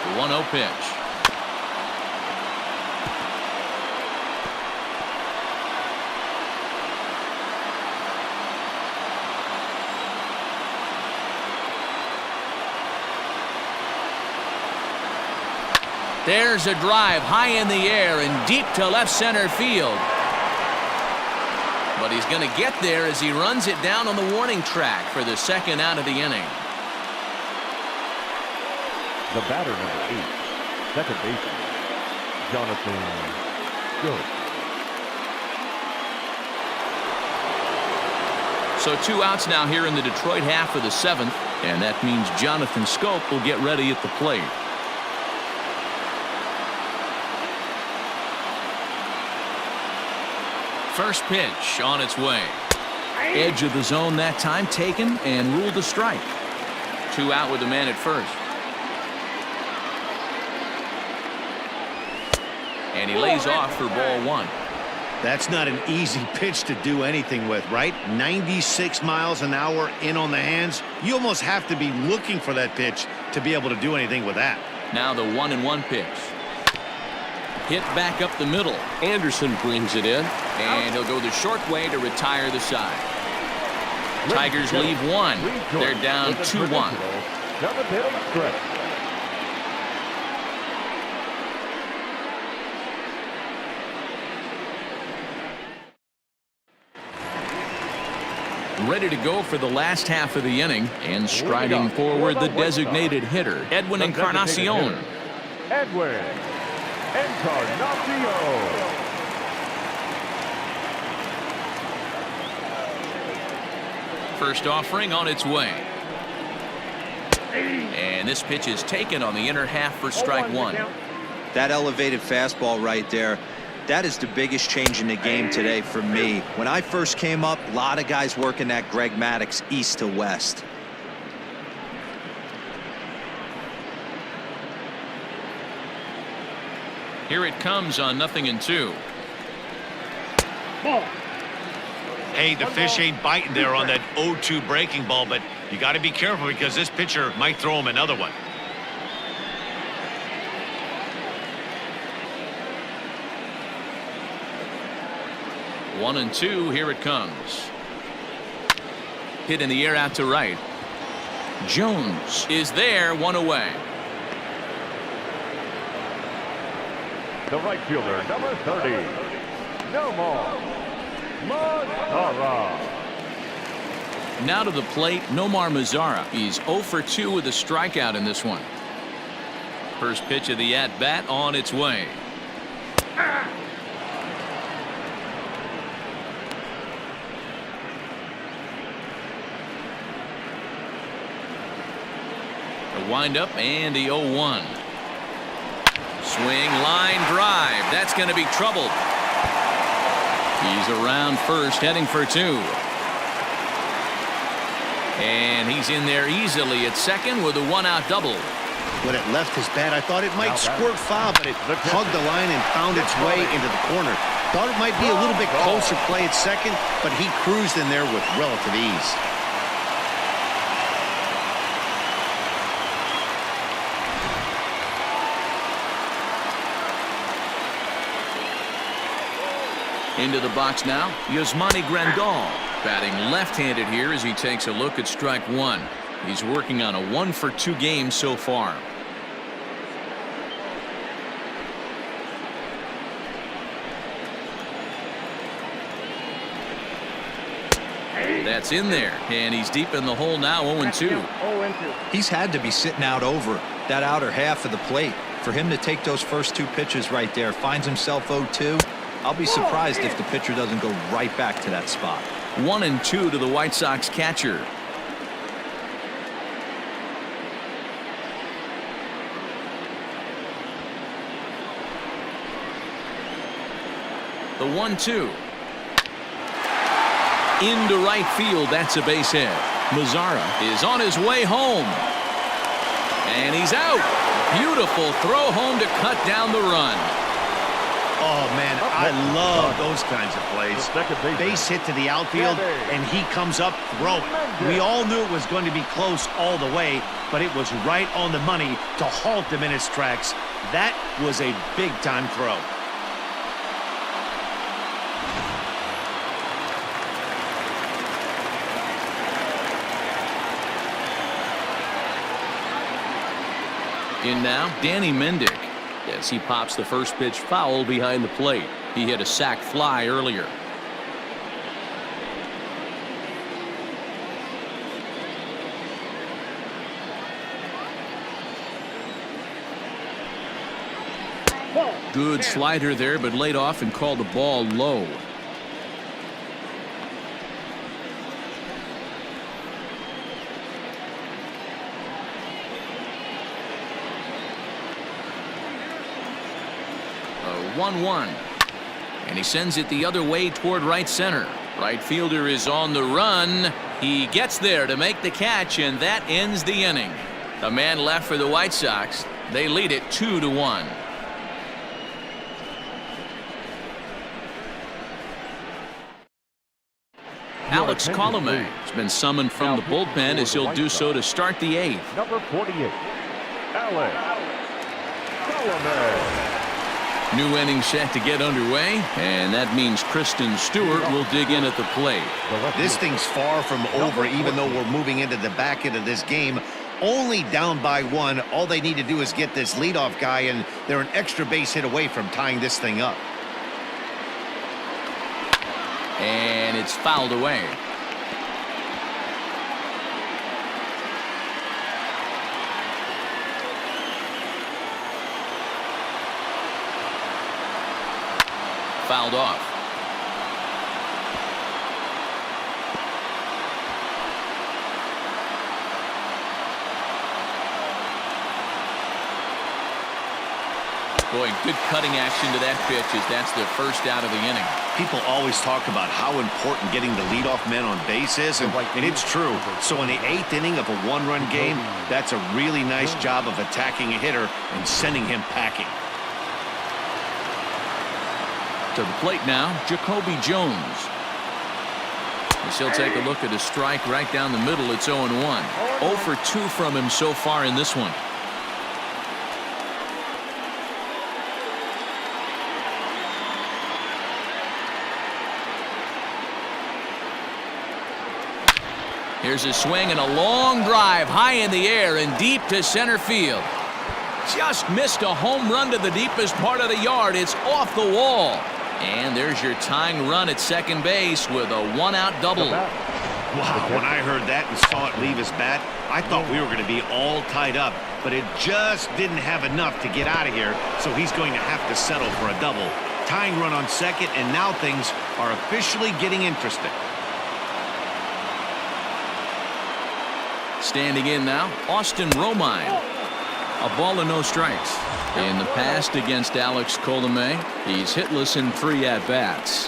The 1-0 pitch. There's a drive high in the air and deep to left center field. But he's going to get there as he runs it down on the warning track for the second out of the inning. The batter, number 8, second baseman, Jonathan Schoop. So 2 outs now here in the Detroit half of the 7th, and that means Jonathan Schoop will get ready at the plate. First pitch on its way. Edge of the zone that time taken and ruled a strike. 2 out with the man at first. And he lays off for ball 1. That's not an easy pitch to do anything with, right? 96 miles an hour in on the hands. You almost have to be looking for that pitch to be able to do anything with that. Now the 1-1 pitch. Hit back up the middle. Anderson brings it in, and he'll go the short way to retire the side. Tigers leave 1. They're down 2-1. Ready to go for the last half of the inning, and striding forward the designated hitter, Edwin Encarnacion. Edwin Encarnacion. First offering on its way. And this pitch is taken on the inner half for strike 1. That elevated fastball right there, that is the biggest change in the game today for me. When I first came up, a lot of guys working that Greg Maddux east to west. Here it comes on 0-2. Ball. Hey, the fish ain't biting there on that 0-2 breaking ball, but you got to be careful because this pitcher might throw him another one. 1-2. Here it comes. Hit in the air out to right. Jones is there, one away. The right fielder, number 30, Nomar Mazara. Now to the plate, Nomar Mazara. He's 0 for 2 with a strikeout in this one. First pitch of the at-bat on its way. The windup and the 0-1. Swing, line drive. That's going to be troubled. He's around first, heading for 2. And he's in there easily at second with a 1-out double. When it left his bat, I thought it might squirt foul, but it hugged the line and found its way into the corner. Thought it might be a little bit closer play at second, but he cruised in there with relative ease. Into the box now, Yasmani Grandal, batting left-handed here as he takes a look at strike one. He's working on a 1 for 2 game so far. That's in there, and he's deep in the hole now, 0-2. He's had to be sitting out over that outer half of the plate. For him to take those first 2 pitches right there, finds himself 0-2. I'll be surprised if the pitcher doesn't go right back to that spot. 1-2 to the White Sox catcher. The 1-2. Into right field. That's a base hit. Mazara is on his way home. And he's out. Beautiful throw home to cut down the run. Oh, man, I love those kinds of plays. Base hit to the outfield, and he comes up throwing. We all knew it was going to be close all the way, but it was right on the money to halt him in its tracks. That was a big-time throw. In now, Danny Mendick, as he pops the first pitch foul behind the plate. He hit a sac fly earlier. Good slider there, but laid off and called the ball low. A 1-1. And he sends it the other way toward right center. Right fielder is on the run. He gets there to make the catch, and that ends the inning. A man left for the White Sox. They lead it 2-1. Alex Colomé has been summoned from the bullpen as he'll do so to start the 8th. Number 48, Alex Colomé. New inning set to get underway, and that means Christin Stewart will dig in at the plate. This thing's far from over, even though we're moving into the back end of this game. Only down by 1. All they need to do is get this leadoff guy, and they're an extra base hit away from tying this thing up. And it's fouled away. Fouled off. Boy, good cutting action to that pitch as that's the first out of the inning. People always talk about how important getting the leadoff man on base is, and it's true. So in the 8th inning of a 1-run game, that's a really nice job of attacking a hitter and sending him packing. To the plate now, JaCoby Jones. As he'll take a look at a strike right down the middle. It's 0-1. 0 for 2 from him so far in this one. Here's a swing and a long drive high in the air and deep to center field. Just missed a home run to the deepest part of the yard. It's off the wall. And there's your tying run at second base with a one-out double. Wow, when I heard that and saw it leave his bat, I thought we were going to be all tied up, but it just didn't have enough to get out of here, so he's going to have to settle for a double. Tying run on second, and now things are officially getting interesting. Standing in now, Austin Romine. A ball and no strikes. In the past against Alex Colomé, he's hitless in 3 at-bats.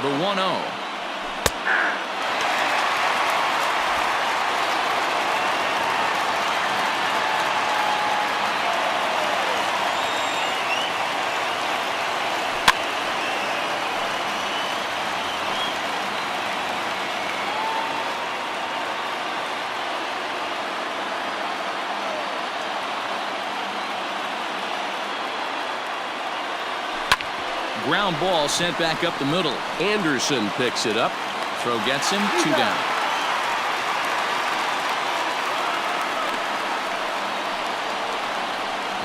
The 1-0. Ground ball sent back up the middle. Anderson picks it up. Throw gets him, 2 down.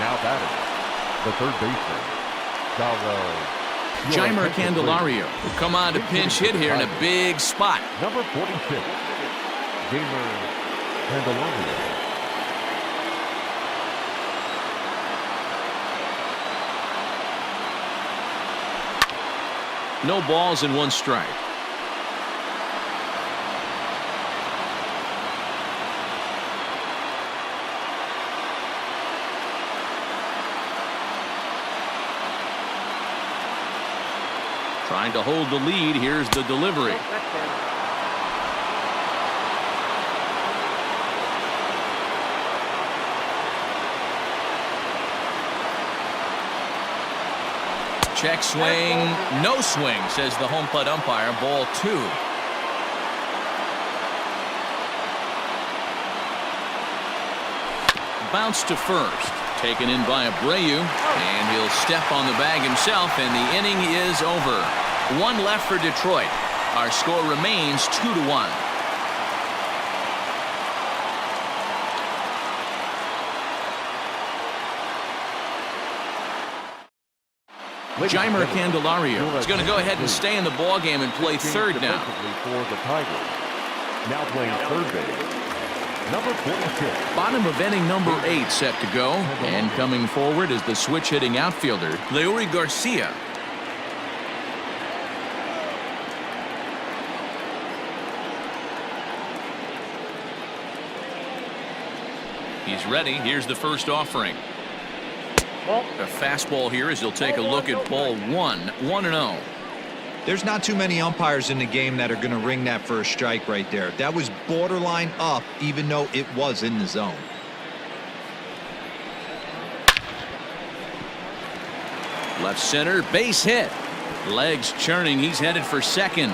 Now batting, the third baseman, Dawel Jeimer Candelario will come on to pinch hit here in a big spot. Number 46, Jeimer Candelario. No balls and 1 strike. Trying to hold the lead. Here's the delivery. Check swing, no swing, says the home plate umpire. Ball 2. Bounce to first. Taken in by Abreu, and he'll step on the bag himself, and the inning is over. 1 left for Detroit. Our score remains 2-1. Jeimer Candelario is going to go ahead and stay in the ballgame and play third now. For the Tigers. Now playing third base, number 46. Bottom of inning number 8 set to go. And coming forward is the switch-hitting outfielder, Leury Garcia. He's ready. Here's the first offering. A fastball here as he'll take a look at ball 1. 1-0. There's not too many umpires in the game that are going to ring that for a strike right there. That was borderline up, even though it was in the zone. Left center, base hit. Legs churning. He's headed for second.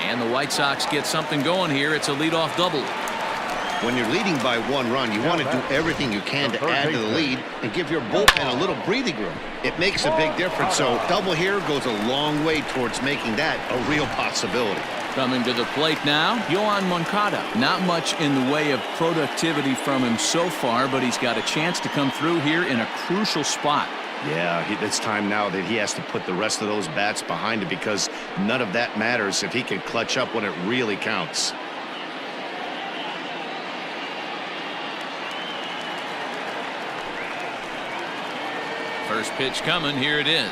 And the White Sox get something going here. It's a leadoff double. When you're leading by 1 run, you want to do everything you can to add to the lead and give your bullpen a little breathing room. It makes a big difference, so double here goes a long way towards making that a real possibility. Coming to the plate now, Yoan Moncada. Not much in the way of productivity from him so far, but he's got a chance to come through here in a crucial spot. Yeah, it's time now that he has to put the rest of those bats behind him, because none of that matters if he can clutch up when it really counts. First pitch coming. Here it is.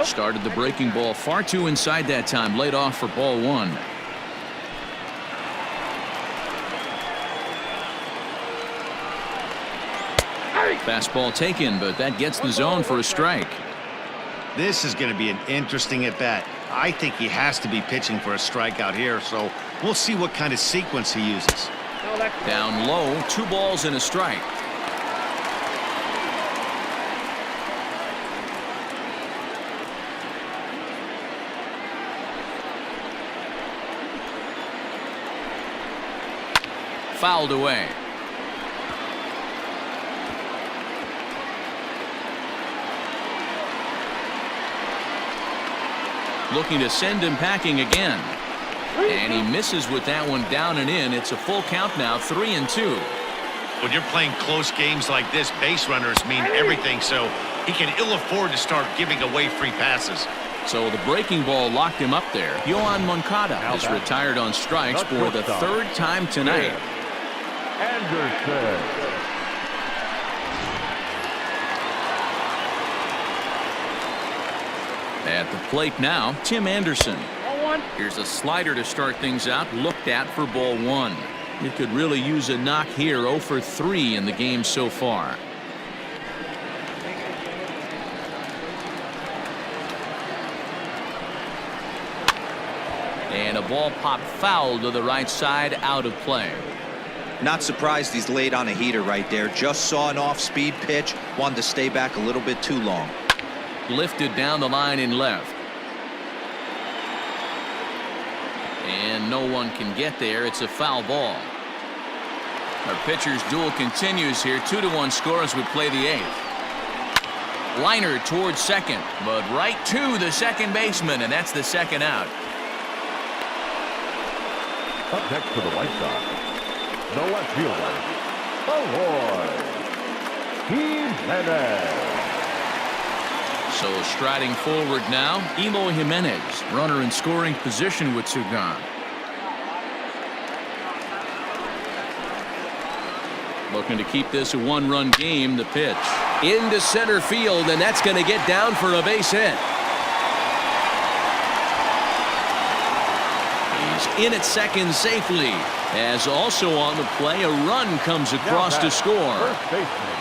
Started the breaking ball far too inside that time. Laid off for ball 1. Fastball taken, but that gets the zone for a strike. This is going to be an interesting at-bat. I think he has to be pitching for a strikeout here, so we'll see what kind of sequence he uses. Down low, 2 balls and a strike. Fouled away. looking to send him packing again. And he misses with that one down and in. It's a full count now, 3-2. When you're playing close games like this, base runners mean everything, so he can ill afford to start giving away free passes. So the breaking ball locked him up there. Yoan Moncada is retired on strikes for the third time tonight. Anderson. At the plate now, Tim Anderson. Here's a slider to start things out, looked at for ball one. It could really use a knock here, 0 for 3 in the game so far. And a ball popped foul to the right side, out of play. Not surprised he's laid on a heater right there. Just saw an off-speed pitch, wanted to stay back a little bit too long. Lifted down the line in left. And no one can get there. It's a foul ball. Our pitcher's duel continues here. 2-1 score as we play the 8th. Liner towards second, but right to the second baseman, and that's the second out. Up next for the White Sox, the left fielder, Eloy Jimenez. So striding forward now, Eloy Jimenez, runner in scoring position with two gone. Looking to keep this a one-run game. The pitch Into center field, and that's going to get down for a base hit. He's in at second safely. As also on the play, a run comes across to score.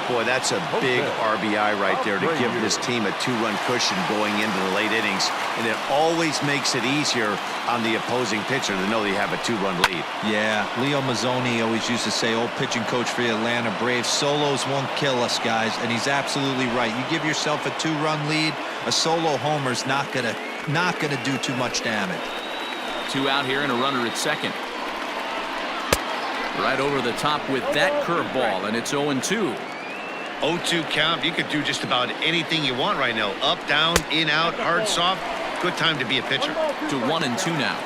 Boy, that's a big RBI right there to give this team a 2-run cushion going into the late innings. And it always makes it easier on the opposing pitcher to know they have a 2-run lead. Yeah, Leo Mazzoni always used to say, old pitching coach for the Atlanta Braves, solos won't kill us, guys. And he's absolutely right. You give yourself a 2-run lead, a solo homer's not gonna do too much damage. 2 out here and a runner at second. Right over the top with that curveball, and it's 0-2. 0-2 count. You could do just about anything you want right now. Up, down, in, out, hard, soft. Good time to be a pitcher. To 1-2 now.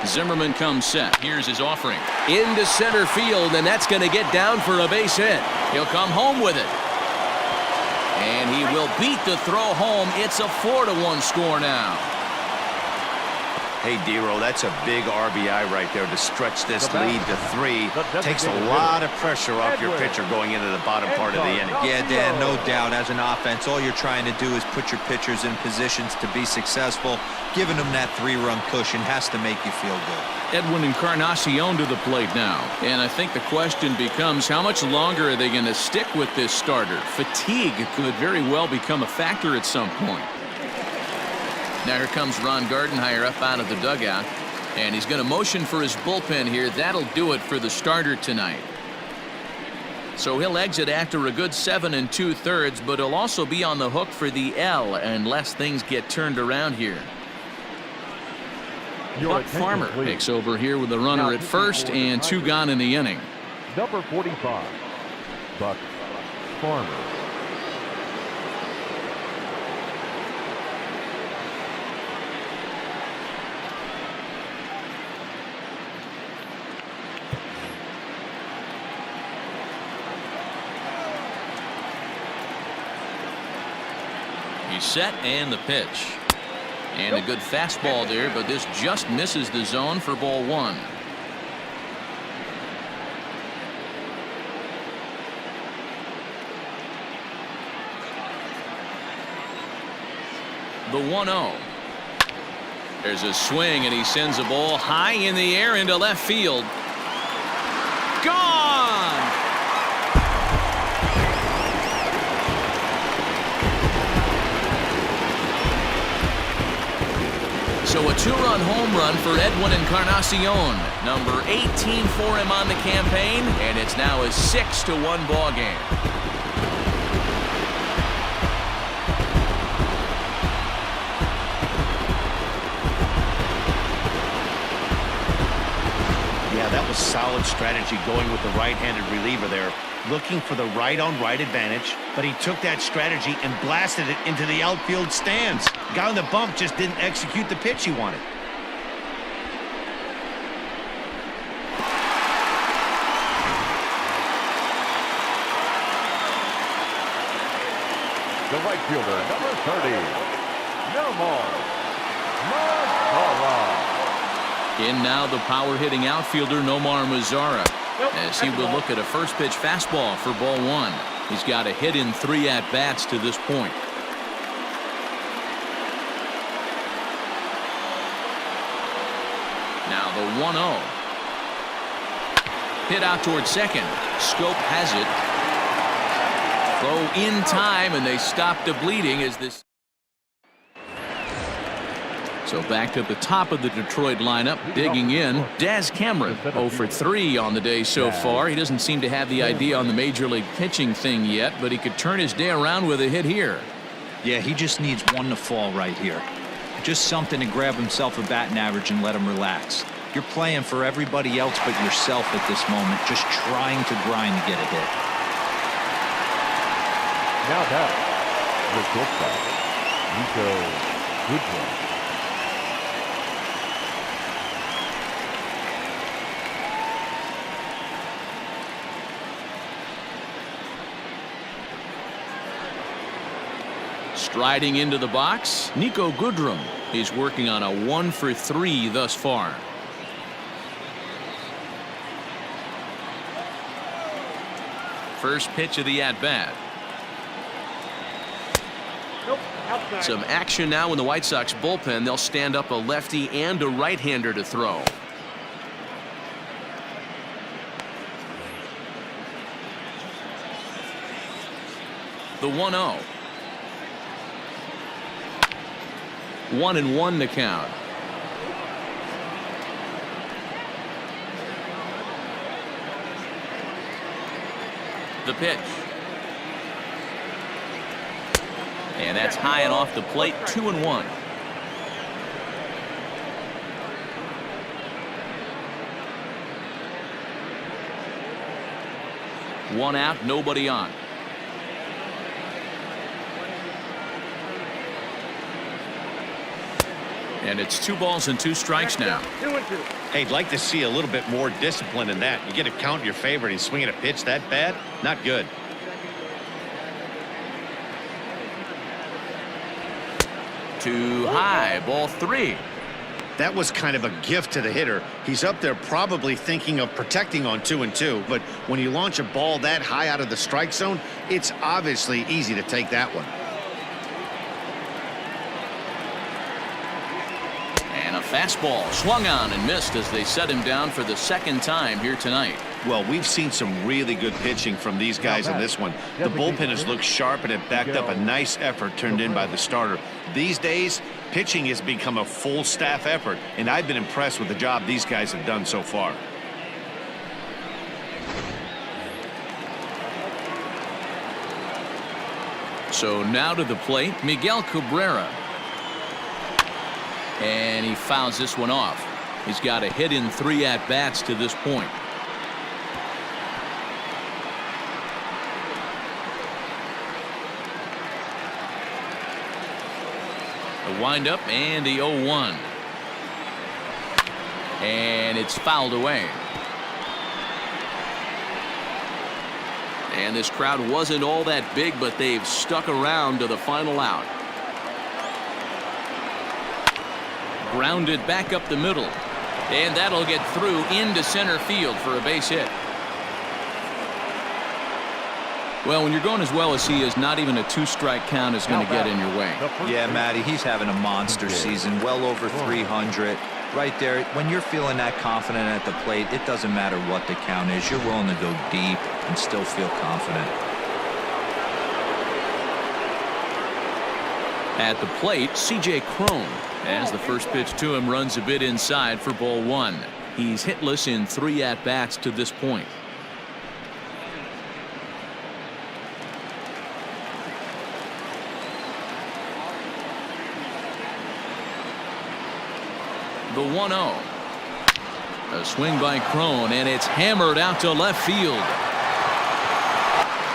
Zimmermann comes set. Here's his offering. Into center field, and that's going to get down for a base hit. He'll come home with it. And he will beat the throw home. It's a 4-1 score now. Hey, D-Row, that's a big RBI right there to stretch this lead to 3. Takes a lot of pressure off your pitcher going into the bottom part of the inning. Yeah, Dan, no doubt. As an offense, all you're trying to do is put your pitchers in positions to be successful. Giving them that 3-run cushion has to make you feel good. Edwin Encarnacion to the plate now. And I think the question becomes, how much longer are they going to stick with this starter? Fatigue could very well become a factor at some point. Now here comes Ron Gardenhire up out of the dugout, and he's going to motion for his bullpen here. That'll do it for the starter tonight. So he'll exit after a good 7 2/3, but he'll also be on the hook for the L unless things get turned around here. Buck Farmer takes over here with the runner at first and 2 gone in the inning. Number 45, Buck Farmer. He's set and the pitch. And a good fastball there, but this just misses the zone for ball 1. The 1-0. There's a swing, and he sends a ball high in the air into left field. Gone! So a 2-run home run for Edwin Encarnacion. Number 18 for him on the campaign, and it's now a 6-1 ball game. solid strategy going with the right-handed reliever there. Looking for the right-on-right advantage, but he took that strategy and blasted it into the outfield stands. Guy on the bump just didn't execute the pitch he wanted. The right fielder, number 30, Nomar Mazara. In now the power-hitting outfielder Nomar Mazara, as he will look at a first-pitch fastball for ball 1. He's got a hit in 3 at-bats to this point. Now the 1-0. Hit out towards second. Schoop has it. Throw in time, and they stop the bleeding as this. So back to the top of the Detroit lineup, digging in, Daz Cameron, 0 for 3 on the day so far. He doesn't seem to have the idea on the major league pitching thing yet, but he could turn his day around with a hit here. Yeah, he just needs one to fall right here. Just something to grab himself a batting average and let him relax. You're playing for everybody else but yourself at this moment, just trying to grind to get a hit. Now back, the shortstop, Niko Goodrum. Striding into the box, Niko Goodrum. He's working on a 1 for 3 thus far. First pitch of the at-bat. Nope, outside. Some action now in the White Sox bullpen. They'll stand up a lefty and a right-hander to throw. The 1-0. 1-1 to count. The pitch. And that's high and off the plate. 2-1. One out, nobody on. And it's 2 balls and 2 strikes now. 2-2. Hey, I'd like to see a little bit more discipline in that. You get a count in your favor and he's swinging a pitch that bad? Not good. Too high, ball 3. That was kind of a gift to the hitter. He's up there probably thinking of protecting on 2-2, but when you launch a ball that high out of the strike zone, it's obviously easy to take that one. And a fastball swung on and missed as they set him down for the 2nd time here tonight. Well, we've seen some really good pitching from these guys in this one. The bullpen has looked sharp and it backed up a nice effort turned in by the starter. These days, pitching has become a full staff effort, and I've been impressed with the job these guys have done so far. So now to the plate, Miguel Cabrera. And he fouls this one off. He's got a hit in 3 at-bats to this point. The windup and the 0-1. And it's fouled away. And this crowd wasn't all that big, but they've stuck around to the final out. Grounded back up the middle. And that'll get through into center field for a base hit. Well, when you're going as well as he is, not even a 2-strike count is going to get in your way. Yeah, Matty, he's having a monster season, well over 300. Right there, when you're feeling that confident at the plate, it doesn't matter what the count is. You're willing to go deep and still feel confident. At the plate, CJ Cron, as the first pitch to him runs a bit inside for ball 1. He's hitless in 3 at-bats to this point. The 1-0. A swing by Cron, and it's hammered out to left field.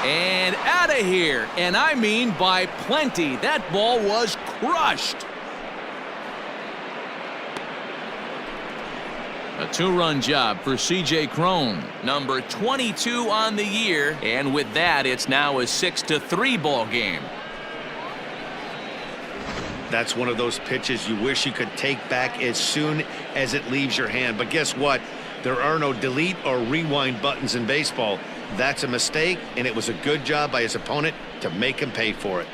And out of here, and I mean by plenty. That ball was crushed. A 2-run job for C.J. Cron, number 22 on the year, and with that, it's now a 6-3 ball game. That's one of those pitches you wish you could take back as soon as it leaves your hand. But guess what? There are no delete or rewind buttons in baseball. That's a mistake, and it was a good job by his opponent to make him pay for it.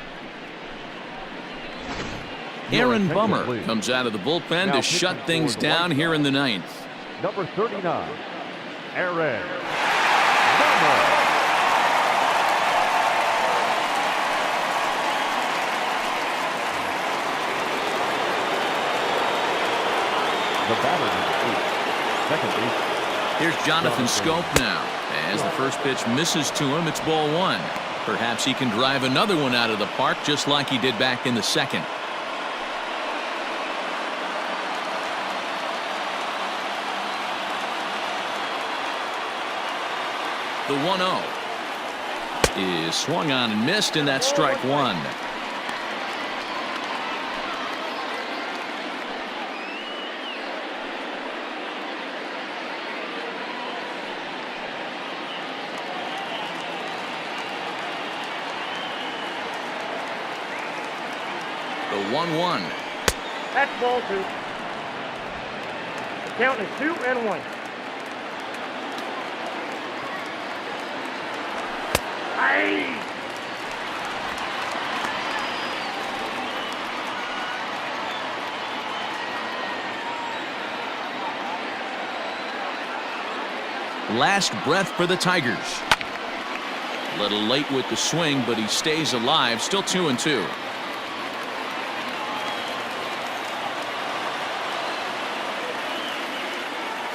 Aaron Bummer comes out of the bullpen to shut things down here in the ninth. Number 39, Aaron Bummer. The batter is second base. Here's Jonathan Schoop now. As the first pitch misses to him, it's ball 1. Perhaps he can drive another one out of the park just like he did back in the second. The 1-0 is swung on and missed, and that's strike 1. The 1-1. That's ball 2. The count is 2-1. Aye. Last breath for the Tigers. A little late with the swing, but he stays alive. Still 2-2.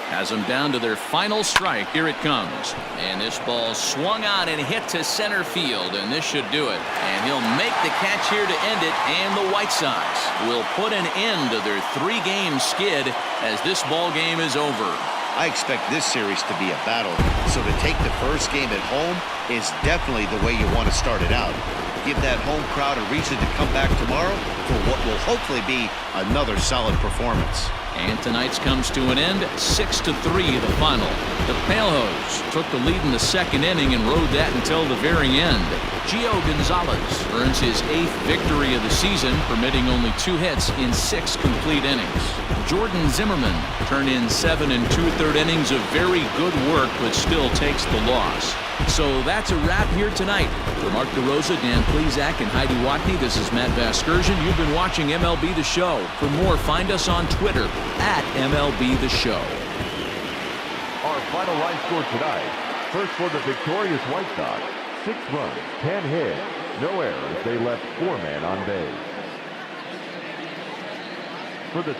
Has them down to their final strike. Here it comes. And this ball swung on and hit to center field, and this should do it. And he'll make the catch here to end it, and the White Sox will put an end to their 3-game skid as this ball game is over. I expect this series to be a battle, so to take the first game at home is definitely the way you want to start it out. Give that home crowd a reason to come back tomorrow for what will hopefully be another solid performance. And tonight's comes to an end, 6-3 the final. The Palehose took the lead in the second inning and rode that until the very end. Gio Gonzalez earns his 8th victory of the season, permitting only 2 hits in 6 complete innings. Jordan Zimmermann turned in 7 2/3 innings of very good work, but still takes the loss. So that's a wrap here tonight. For Mark DeRosa, Dan Plesac, and Heidi Watney, this is Matt Vasgersian. You've been watching MLB The Show. For more, find us on Twitter at MLB The Show. Our final line score tonight. First for the victorious White Sox. 6 runs, 10 hits, no errors. They left 4 men on base. For the